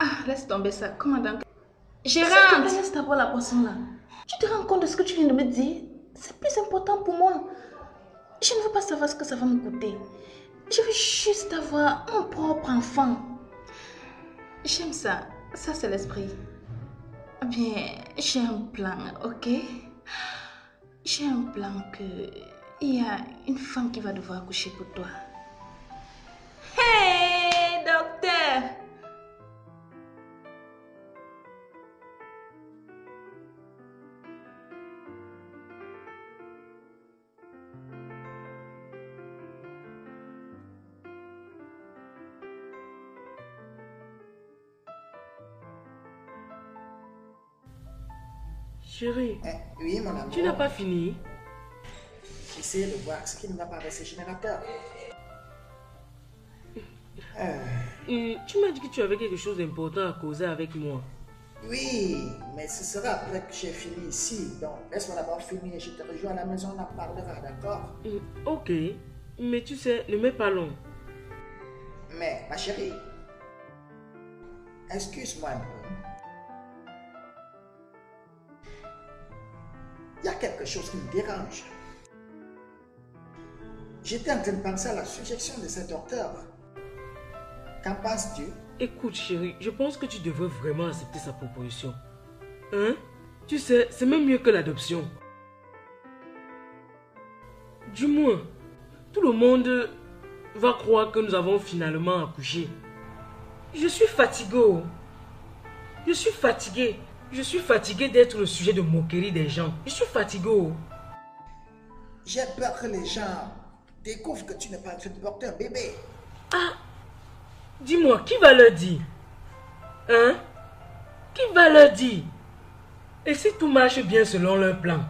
Ah, laisse tomber ça. Comment donc? Gérante! Laisse d'abord la poisson là. Tu te rends compte de ce que tu viens de me dire? C'est plus important pour moi. Je ne veux pas savoir ce que ça va me coûter. Je veux juste avoir mon propre enfant. J'aime ça. Ça, c'est l'esprit. Bien, j'ai un plan, ok? J'ai un plan que il y a une femme qui va devoir accoucher pour toi. Hey, docteur! Chérie, oui, mon amour. Tu n'as pas fini? J'essaie de voir ce qui ne va pas avec ce générateur. Tu m'as dit que tu avais quelque chose d'important à causer avec moi. Oui, mais ce sera après que j'ai fini ici. Donc, laisse-moi d'abord finir et je te rejoins à la maison, on en parlera, d'accord? Ok, mais tu sais, ne mets pas long. Mais, ma chérie, excuse-moi un peu. Il y a quelque chose qui me dérange. J'étais en train de penser à la suggestion de ce docteur. Qu'en penses-tu? Écoute chérie, je pense que tu devrais vraiment accepter sa proposition. Hein? Tu sais, c'est même mieux que l'adoption. Du moins, tout le monde va croire que nous avons finalement accouché. Je suis fatigué. Je suis fatigué. Je suis fatigué d'être le sujet de moquerie des gens. Je suis fatigué. J'ai peur que les gens découvrent que tu n'es pas en train de porter un bébé. Ah! Dis-moi, qui va leur dire? Hein? Qui va leur dire? Et si tout marche bien selon leur plan?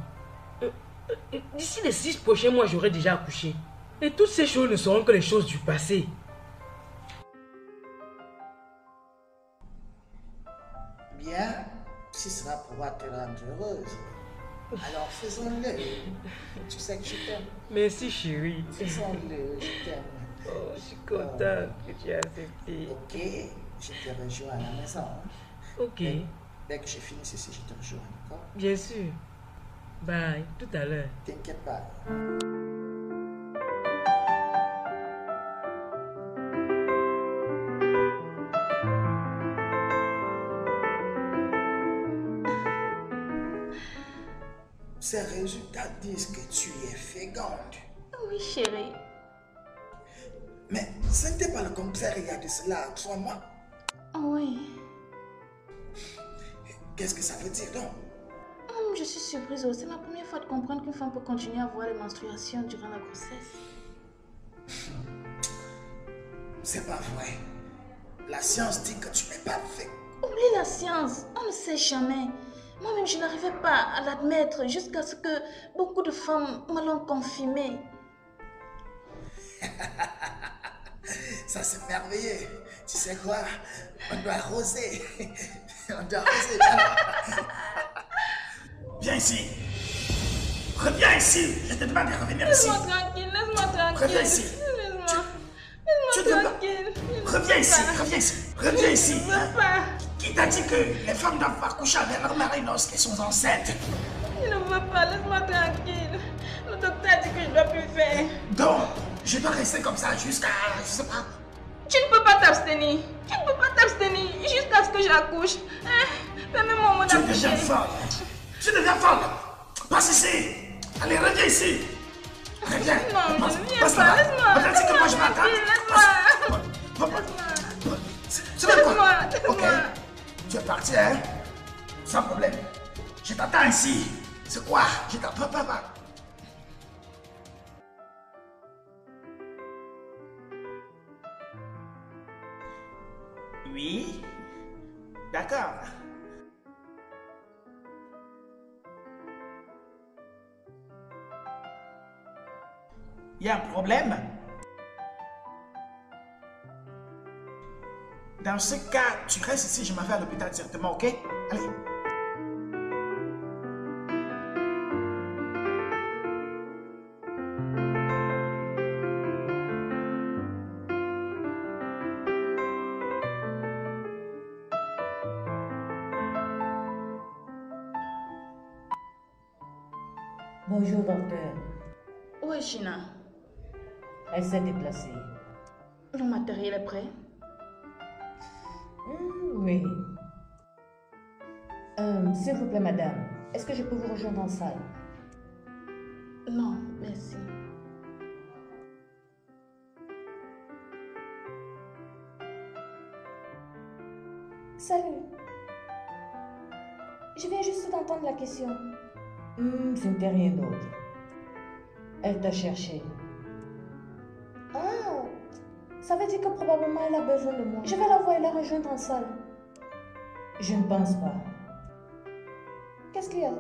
D'ici les 6 prochains mois, j'aurai déjà accouché. Et toutes ces choses ne seront que les choses du passé. Bien, si cela pourra te rendre heureuse, alors faisons-le. Tu sais que je t'aime. Merci chérie. Faisons-le, je t'aime. Oh, je suis contente que tu aies accepté. Ok, je te rejoins à la maison. Ok. Dès que j'ai fini ceci, je te rejoins, d'accord? Bien sûr. Bye, tout à l'heure. T'inquiète pas. Ces résultats disent que tu es féconde. Oui, chérie. Mais ce n'était pas le contraire il y a de cela 3 mois. Oui. Qu'est-ce que ça veut dire donc? Je suis surprise. C'est ma première fois de comprendre qu'une femme peut continuer à avoir les menstruations durant la grossesse. C'est pas vrai. La science dit que tu n'es pas fait. Oublie la science. On ne sait jamais. Moi-même, je n'arrivais pas à l'admettre jusqu'à ce que beaucoup de femmes me l'ont confirmé. Ça, c'est merveilleux. Tu sais quoi? On doit arroser. On doit arroser. Viens ici. Reviens ici. Je te demande de revenir ici. Laisse-moi tranquille, laisse-moi tranquille. Reviens ici. Laisse-moi tranquille. Reviens ici, reviens ici. Reviens ici. Je ne veux pas. Qui t'a dit que les femmes doivent pas coucher avec leur mari lorsqu'elles sont enceintes? Je ne veux pas, laisse-moi tranquille. Le docteur a dit que je ne dois plus faire. Donc, je dois rester comme ça jusqu'à... je sais pas. Tu ne peux pas t'abstenir. Tu ne peux pas t'abstenir jusqu'à ce que j'accouche. Permets-moi mon Tu accoucher. deviens folle. Tu deviens folle. Passe ici. Allez, reviens ici. Reviens. Non, Passe, je ne viens passe pas. là-bas. Laisse-moi. Peut-être que moi je m'attends. Laisse-moi. Tu veux quoi? Laisse-moi. Ok. Tu es parti, hein? Sans problème. Je t'attends ici. C'est quoi? Je t'attends, papa. Oui. D'accord. Il y a un problème? Dans ce cas, tu restes ici, je m'en vais à l'hôpital directement, ok? Allez. Bonjour, docteur. Où est Gina? Elle s'est déplacée. Le matériel est prêt? Oui. S'il vous plaît, madame, est-ce que je peux vous rejoindre en salle? Non, merci. Salut. Je viens juste d'entendre la question. Ce n'était rien d'autre. Elle t'a cherché. Ah, ça veut dire que probablement elle a besoin de moi. Je vais la voir et la rejoindre en salle. Je ne pense pas. Qu'est-ce qu'il y a?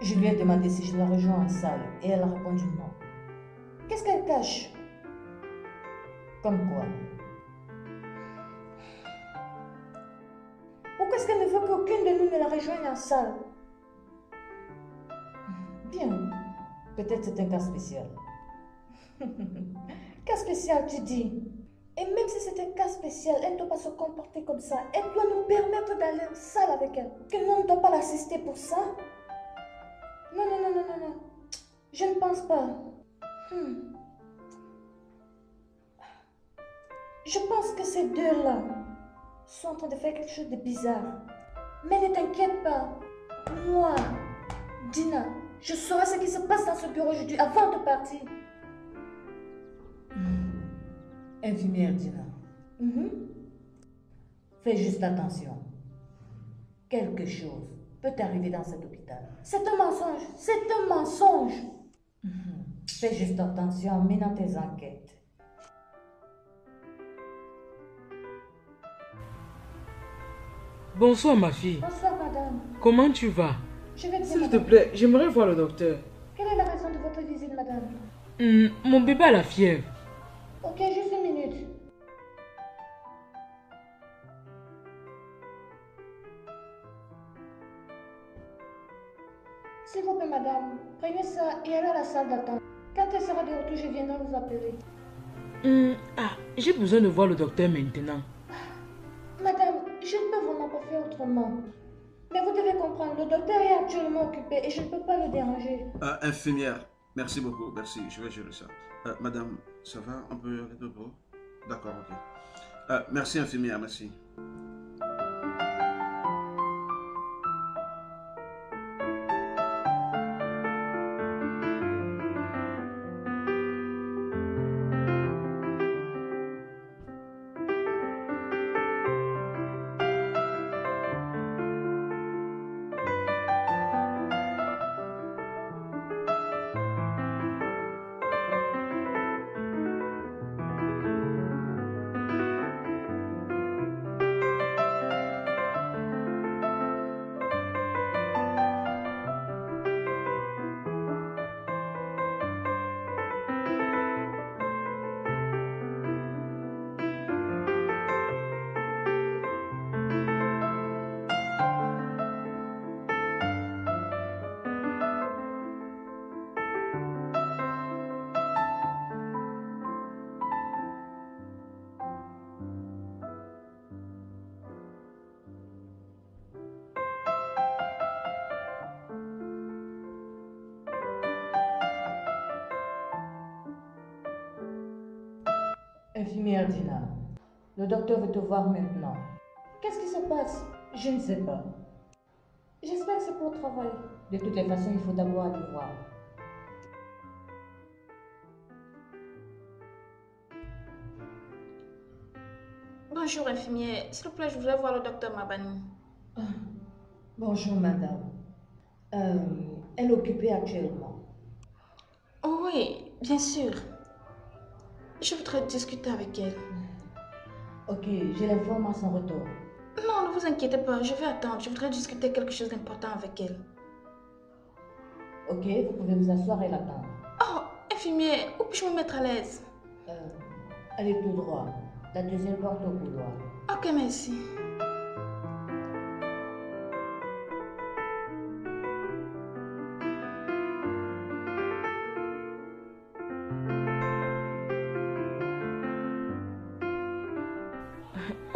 Je lui ai demandé si je la rejoins en salle et elle a répondu non. Qu'est-ce qu'elle cache? Comme quoi? Pourquoi est-ce qu'elle ne veut qu'aucune de nous ne la rejoigne en salle? Bien. Peut-être c'est un cas spécial. Cas spécial, tu dis? Et même si c'est un cas spécial, elle ne doit pas se comporter comme ça. Elle doit nous permettre d'aller en salle avec elle. Que nous ne doit pas l'assister pour ça. Non, non, non, non, non, non. Je ne pense pas. Je pense que ces deux-là sont en train de faire quelque chose de bizarre. Mais ne t'inquiète pas. Moi, Dina, je saurai ce qui se passe dans ce bureau aujourd'hui avant de partir. Infirmière Dina. Fais juste attention. Quelque chose peut arriver dans cet hôpital. C'est un mensonge. C'est un mensonge. Fais juste attention en menant tes enquêtes. Bonsoir ma fille. Bonsoir madame. Comment tu vas? Je vais bien. S'il te plaît, j'aimerais voir le docteur. Quelle est la raison de votre visite madame? Mon bébé a la fièvre. Ok, juste une minute. S'il vous plaît, madame, prenez ça et allez à la salle d'attente. Quand elle sera de retour, je viendrai vous appeler. J'ai besoin de voir le docteur maintenant. Madame, je ne peux vraiment pas faire autrement. Mais vous devez comprendre, le docteur est actuellement occupé et je ne peux pas le déranger. Infirmière, merci beaucoup, merci, je vais gérer ça. Madame, ça va? On peut arrêter le bureau? D'accord, ok. Merci infirmière, merci. Infirmière Dina, le docteur veut te voir maintenant. Qu'est-ce qui se passe? Je ne sais pas. J'espère que c'est pour le travail. De toutes les façons, il faut d'abord aller voir. Bonjour infirmière, s'il vous plaît, je voudrais voir le docteur Mabani. Bonjour madame. Elle est occupée actuellement. Oh oui, bien sûr. Je voudrais discuter avec elle. Ok, je l'informe à son retour. Non, ne vous inquiétez pas, je vais attendre. Je voudrais discuter quelque chose d'important avec elle. Ok, vous pouvez vous asseoir et l'attendre. Oh, infirmière, où puis-je me mettre à l'aise? Allez tout droit. La deuxième porte au couloir. Ok, merci.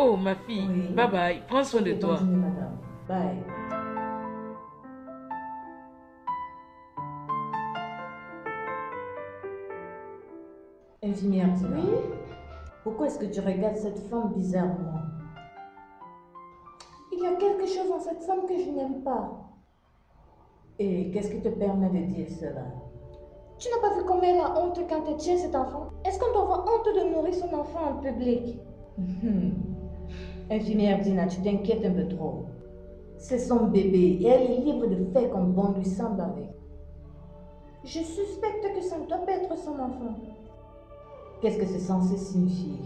Oh, ma fille, Oui. bye bye, prends soin de toi. Bonne journée, madame. Bye. Infirmière Dina. Oui? Pourquoi est-ce que tu regardes cette femme bizarrement? Il y a quelque chose en cette femme que je n'aime pas. Et qu'est-ce qui te permet de dire cela? Tu n'as pas vu comment elle a honte quand elle tient cet enfant? Est-ce qu'on doit avoir honte de nourrir son enfant en public? Infirmière Dina, tu t'inquiètes un peu trop. C'est son bébé et elle est libre de faire comme bon lui semble avec. Je suspecte que ça ne doit pas être son enfant. Qu'est-ce que c'est censé signifier?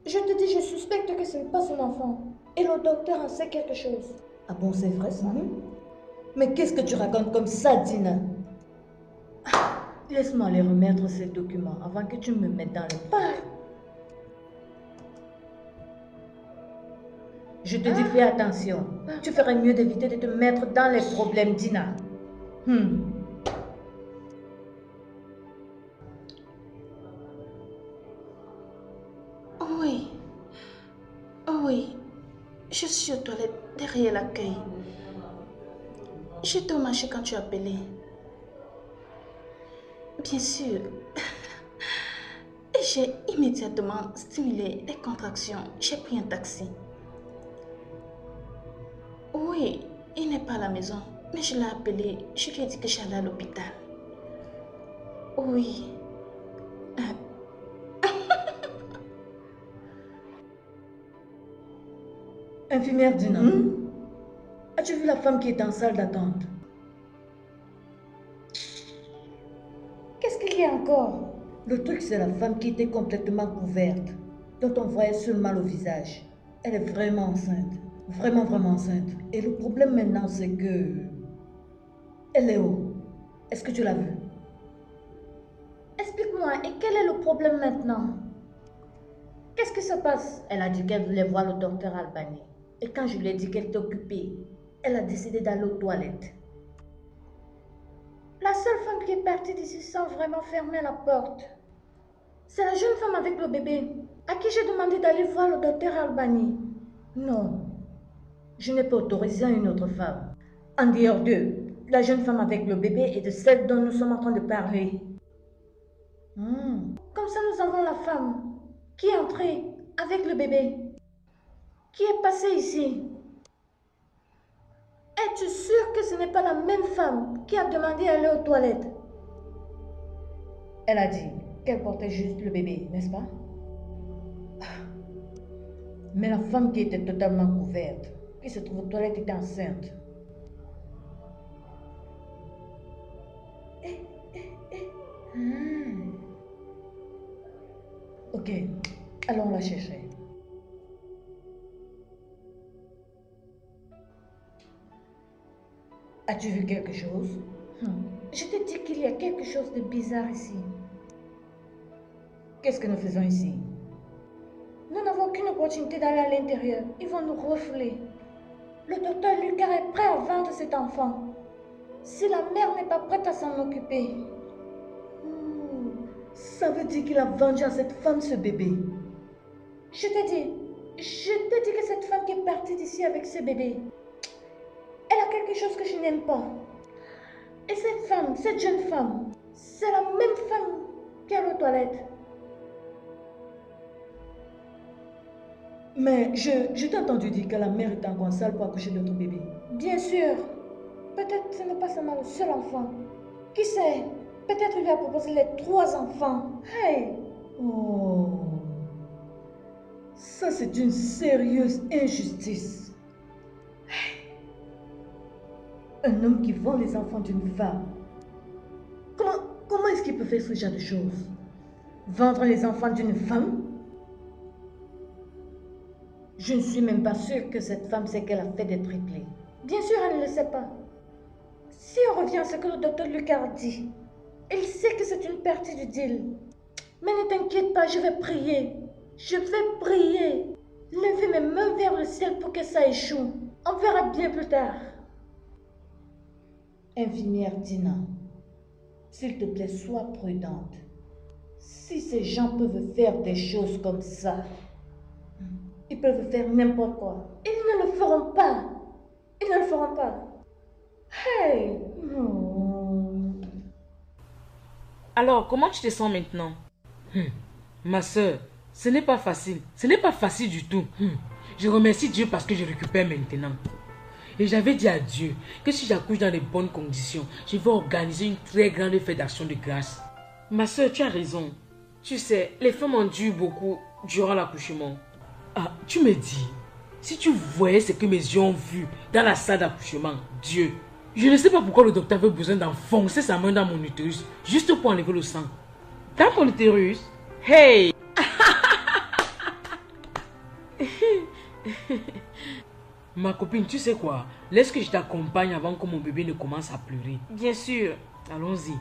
Je te dis, je suspecte que ce n'est pas son enfant. Et le docteur en sait quelque chose. Ah bon, c'est vrai ça? Mais qu'est-ce que tu racontes comme ça, Dina? Laisse-moi aller remettre ces documents avant que tu me mettes dans le pas. Je te dis, fais attention. Tu ferais mieux d'éviter de te mettre dans les problèmes, Dina. Oh oui. Oh oui. Je suis aux toilettes derrière l'accueil. J'étais au marché quand tu as appelé. Bien sûr. Et j'ai immédiatement stimulé les contractions. J'ai pris un taxi. Oui, il n'est pas à la maison, mais je l'ai appelé. Je lui ai dit que j'allais à l'hôpital. Oui. Infirmière Dina, as-tu vu la femme qui est en salle d'attente? Qu'est-ce qu'il y a encore? Le truc, c'est la femme qui était complètement couverte, dont on voyait seulement le visage. Elle est vraiment enceinte. Vraiment, vraiment enceinte. Et le problème maintenant, c'est que... Elle est où? Est-ce que tu l'as vue? Explique-moi, et quel est le problème maintenant? Qu'est-ce qui se passe? Elle a dit qu'elle voulait voir le docteur Albani. Et quand je lui ai dit qu'elle était occupée, elle a décidé d'aller aux toilettes. La seule femme qui est partie d'ici sans vraiment fermer la porte, c'est la jeune femme avec le bébé, à qui j'ai demandé d'aller voir le docteur Albani. Non, je n'ai pas autorisé une autre femme. En dehors d'eux, la jeune femme avec le bébé et de celle dont nous sommes en train de parler. Comme ça, nous avons la femme qui est entrée avec le bébé, qui est passée ici. Es-tu sûre que ce n'est pas la même femme qui a demandé à aller aux toilettes? Elle a dit qu'elle portait juste le bébé, n'est-ce pas? Mais la femme qui était totalement couverte, qui se trouve aux toilettes, était enceinte. Ok, allons la chercher. As-tu vu quelque chose? Je te dis qu'il y a quelque chose de bizarre ici. Qu'est-ce que nous faisons ici? Nous n'avons aucune opportunité d'aller à l'intérieur. Ils vont nous refouler. Le docteur Lucas est prêt à vendre cet enfant. Si la mère n'est pas prête à s'en occuper. Ça veut dire qu'il a vendu à cette femme ce bébé. Je te dis que cette femme qui est partie d'ici avec ce bébé, elle a quelque chose que je n'aime pas. Et cette femme, cette jeune femme, c'est la même femme qui est aux toilettes. Mais je t'ai entendu dire que la mère est encore en salle pour accoucher de ton bébé. Bien sûr. Peut-être que ce n'est pas seulement le seul enfant. Qui sait? Peut-être lui a proposé les 3 enfants. Hey! Oh, ça c'est une sérieuse injustice. Un homme qui vend les enfants d'une femme. Comment est-ce qu'il peut faire ce genre de choses? Vendre les enfants d'une femme? Je ne suis même pas sûre que cette femme sait qu'elle a fait des triplés. Bien sûr, elle ne le sait pas. Si on revient à ce que le docteur Lucas dit, il sait que c'est une partie du deal. Mais ne t'inquiète pas, je vais prier. Je vais prier. Lever mes mains vers le ciel pour que ça échoue. On verra bien plus tard. Infirmière Dina, s'il te plaît, sois prudente. Si ces gens peuvent faire des choses comme ça, ils peuvent faire n'importe quoi. Ils ne le feront pas. Ils ne le feront pas. Hey! Alors, comment tu te sens maintenant? Ma soeur, ce n'est pas facile. Ce n'est pas facile du tout. Je remercie Dieu parce que je récupère maintenant. Et j'avais dit à Dieu que si j'accouche dans les bonnes conditions, je vais organiser une très grande fête d'action de grâce. Ma soeur, tu as raison. Tu sais, les femmes endurent beaucoup durant l'accouchement. Ah, tu me dis, si tu voyais ce que mes yeux ont vu dans la salle d'accouchement, Dieu, je ne sais pas pourquoi le docteur avait besoin d'enfoncer sa main dans mon utérus juste pour enlever le sang. Dans ton utérus? Hey! Ma copine, tu sais quoi? Laisse que je t'accompagne avant que mon bébé ne commence à pleurer. Bien sûr. Allons-y.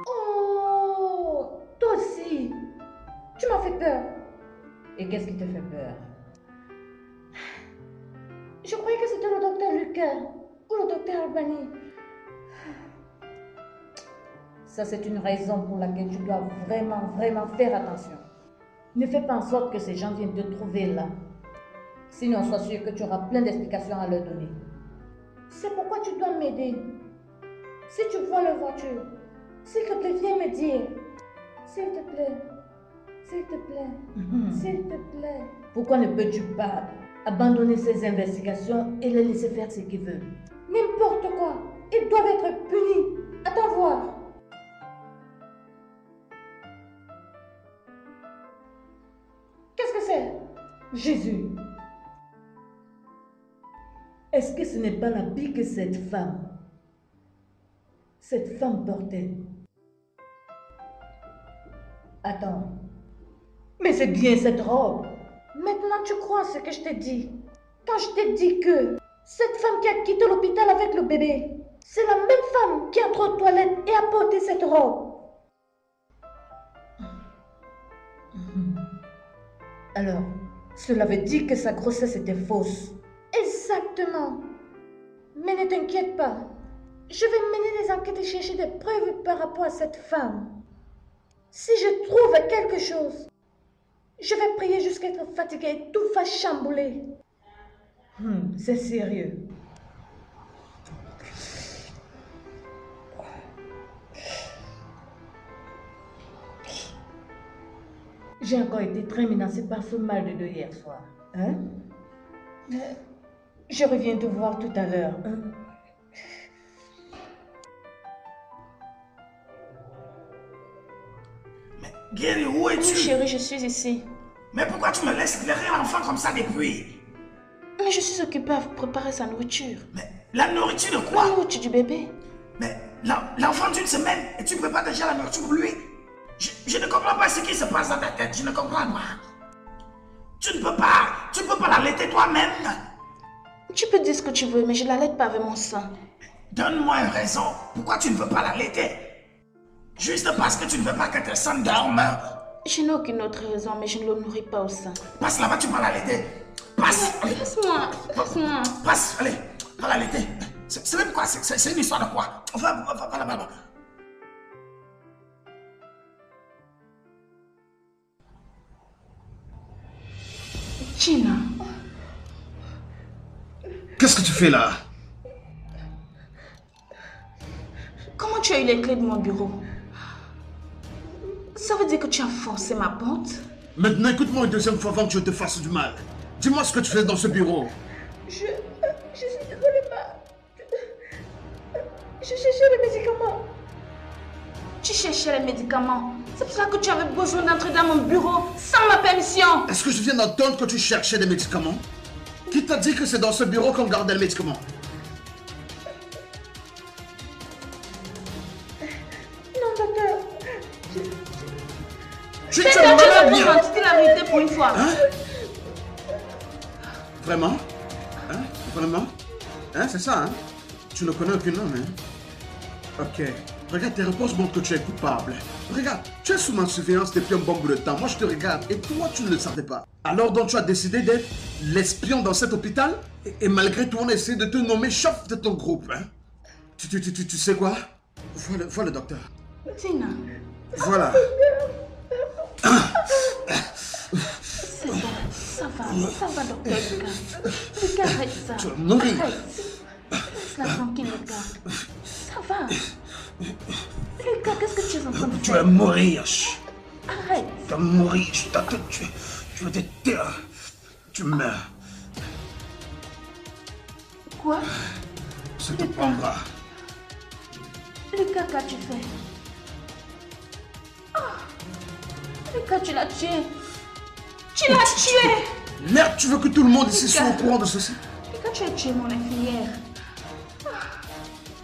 Oh! Toi aussi! Tu m'as fait peur. Et qu'est-ce qui te fait peur? Je croyais que c'était le docteur Lucas ou le docteur Albani. Ça, c'est une raison pour laquelle tu dois vraiment faire attention. Ne fais pas en sorte que ces gens viennent te trouver là. Sinon, sois sûr que tu auras plein d'explications à leur donner. C'est pourquoi tu dois m'aider. Si tu vois leur voiture, s'il te plaît, viens me dire. S'il te plaît. S'il te plaît. S'il te plaît. Pourquoi ne peux-tu pas abandonner ces investigations et les laisser faire ce qu'ils veulent? N'importe quoi. Ils doivent être punis. Attends voir. Qu'est-ce que c'est? Jésus. Est-ce que ce n'est pas l'habit que cette femme portait? Attends. Mais c'est bien cette robe. Maintenant tu crois ce que je t'ai dit. Quand je t'ai dit que cette femme qui a quitté l'hôpital avec le bébé, c'est la même femme qui entre aux toilettes et a porté cette robe. Alors, cela veut dire que sa grossesse était fausse. Exactement. Mais ne t'inquiète pas. Je vais mener des enquêtes et chercher des preuves par rapport à cette femme. Si je trouve quelque chose, je vais prier jusqu'à être fatiguée et tout va chambouler. C'est sérieux. J'ai encore été très menacée par ce mal de dos hier soir. Hein? Je reviens te voir tout à l'heure. Hein? Mais Guéry, où es-tu? Oui, chérie, je suis ici. Mais pourquoi tu me laisses éclairer l'enfant comme ça depuis? Mais je suis occupée à préparer sa nourriture. Mais la nourriture de quoi? La nourriture du bébé. Mais l'enfant d'une semaine et tu prépares déjà la nourriture pour lui? Je ne comprends pas ce qui se passe dans ta tête, je ne comprends pas. Tu ne peux pas l'allaiter toi-même. Tu peux dire ce que tu veux, mais je ne l'allaite pas avec mon sang. Donne-moi une raison pourquoi tu ne veux pas l'allaiter. Juste parce que tu ne veux pas que tes sangs dorment. Je n'ai aucune autre raison, mais je ne le nourris pas au sein. Passe là-bas, tu vas l'allaiter. Passe. Passe-moi. Passe, allez, va l'allaiter. C'est même quoi? C'est une histoire de quoi? Va là-bas. Gina. Qu'est-ce que tu fais là? Comment tu as eu les clés de mon bureau? Ça veut dire que tu as forcé ma porte? Maintenant, écoute-moi une deuxième fois avant que je te fasse du mal. Dis-moi ce que tu fais dans ce bureau. Je suis désolée, je cherchais les médicaments. Tu cherchais les médicaments? C'est pour ça que tu avais besoin d'entrer dans mon bureau sans ma permission? Est-ce que je viens d'entendre que tu cherchais des médicaments? Qui t'a dit que c'est dans ce bureau qu'on gardait les médicaments? Non, docteur. Tu es malade, bien. Tu dis la vérité pour une fois. Hein? Vraiment? Hein? Vraiment? Hein? C'est ça, hein? Tu ne connais aucun homme, hein? Ok. Regarde, tes réponses montrent que tu es coupable. Regarde, tu es sous ma surveillance depuis un bon bout de temps. Moi, je te regarde et toi, tu ne le savais pas. Alors donc, tu as décidé d'être l'espion dans cet hôpital et malgré tout, on essaie de te nommer chef de ton groupe, hein? Tu sais quoi? Vois le docteur. Tina. Voilà. C'est bon, ça va, docteur Lucas. Lucas, arrête ça. Tu vas mourir. Arrête. Laisse-la tranquille, Lucas. Ça va. Lucas, qu'est-ce que tu es en train de faire? Tu vas mourir. Arrête. Tu vas mourir. Tu vas te taire. Tu meurs. Quoi? Ça te prendra. Lucas, qu'as-tu fait? Lucas, tu l'as tué. Tu l'as tué. Merde, tu veux que tout le monde ici soit au courant de ceci? Lucas, tu as tué mon infirmière.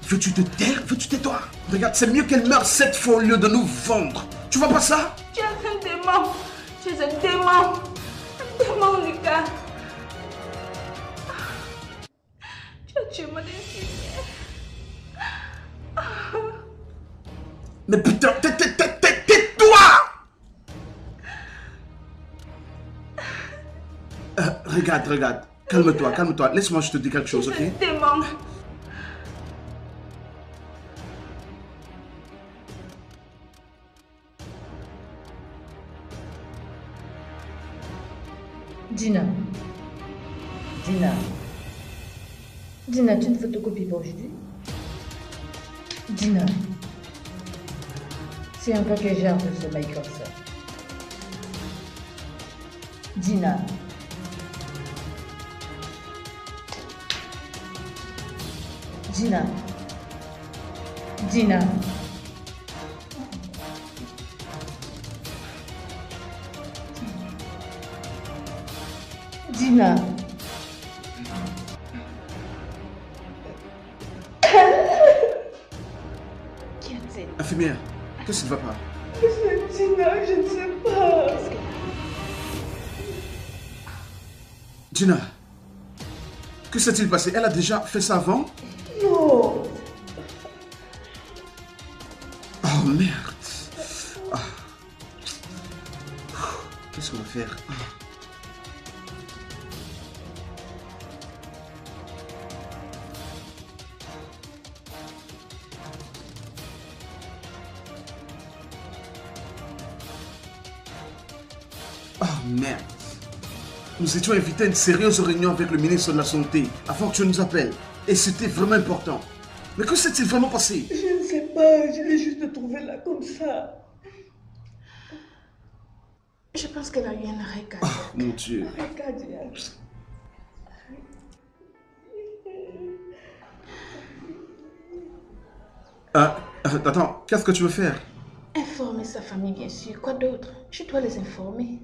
Veux-tu te taire? Veux-tu tais-toi? Regarde, c'est mieux qu'elle meure 7 fois au lieu de nous vendre. Tu vois pas ça? Tu es un démon. Tu es un démon. Un démon, Lucas. Tu as tué mon infirmière. Mais putain, tais-toi! Regarde. Calme-toi. Laisse-moi, je te dis quelque chose, ok? Démon. Dina, tu ne photocopies pas aujourd'hui? Dina, c'est encore quel genre de sommeil comme ça? Dina. Dina. Infirmière, qu'est-ce qui ne va pas? Dina, je ne sais pas. Dina, que s'est-il passé? Elle a déjà fait ça avant? Non. Oh merde. Qu'est-ce qu'on va faire? Oh merde. Nous étions invités à une sérieuse réunion avec le ministre de la Santé avant que tu nous appelles. Et c'était vraiment important. Mais que s'est-il vraiment passé? Je ne sais pas, je l'ai juste trouvé là comme ça. Je pense qu'elle a eu un arrêt cardiaque. Oh mon Dieu. Arrêt cardiaque. Attends, qu'est-ce que tu veux faire? Informer sa famille, bien sûr. Quoi d'autre? Je dois les informer.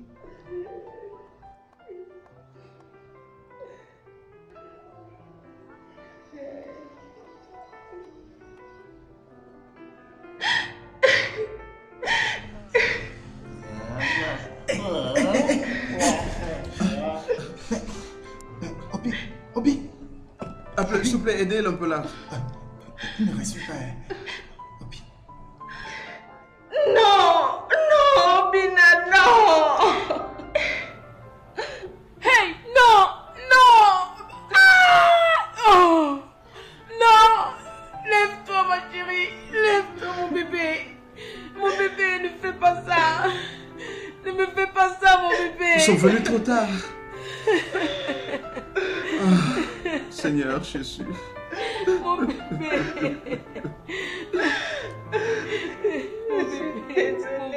Obi, s'il vous plaît, aidez-le un peu là. Ne reste pas. Obi. Non, Bina, non. Hey, non. Oh. Non. Lève-toi, ma chérie. Lève-toi, mon bébé. Mon bébé, ne fais pas ça. Ne me fais pas ça, mon bébé. Ils sont venus trop tard. Seigneur Jésus. Mon bébé. Mon bébé. Mon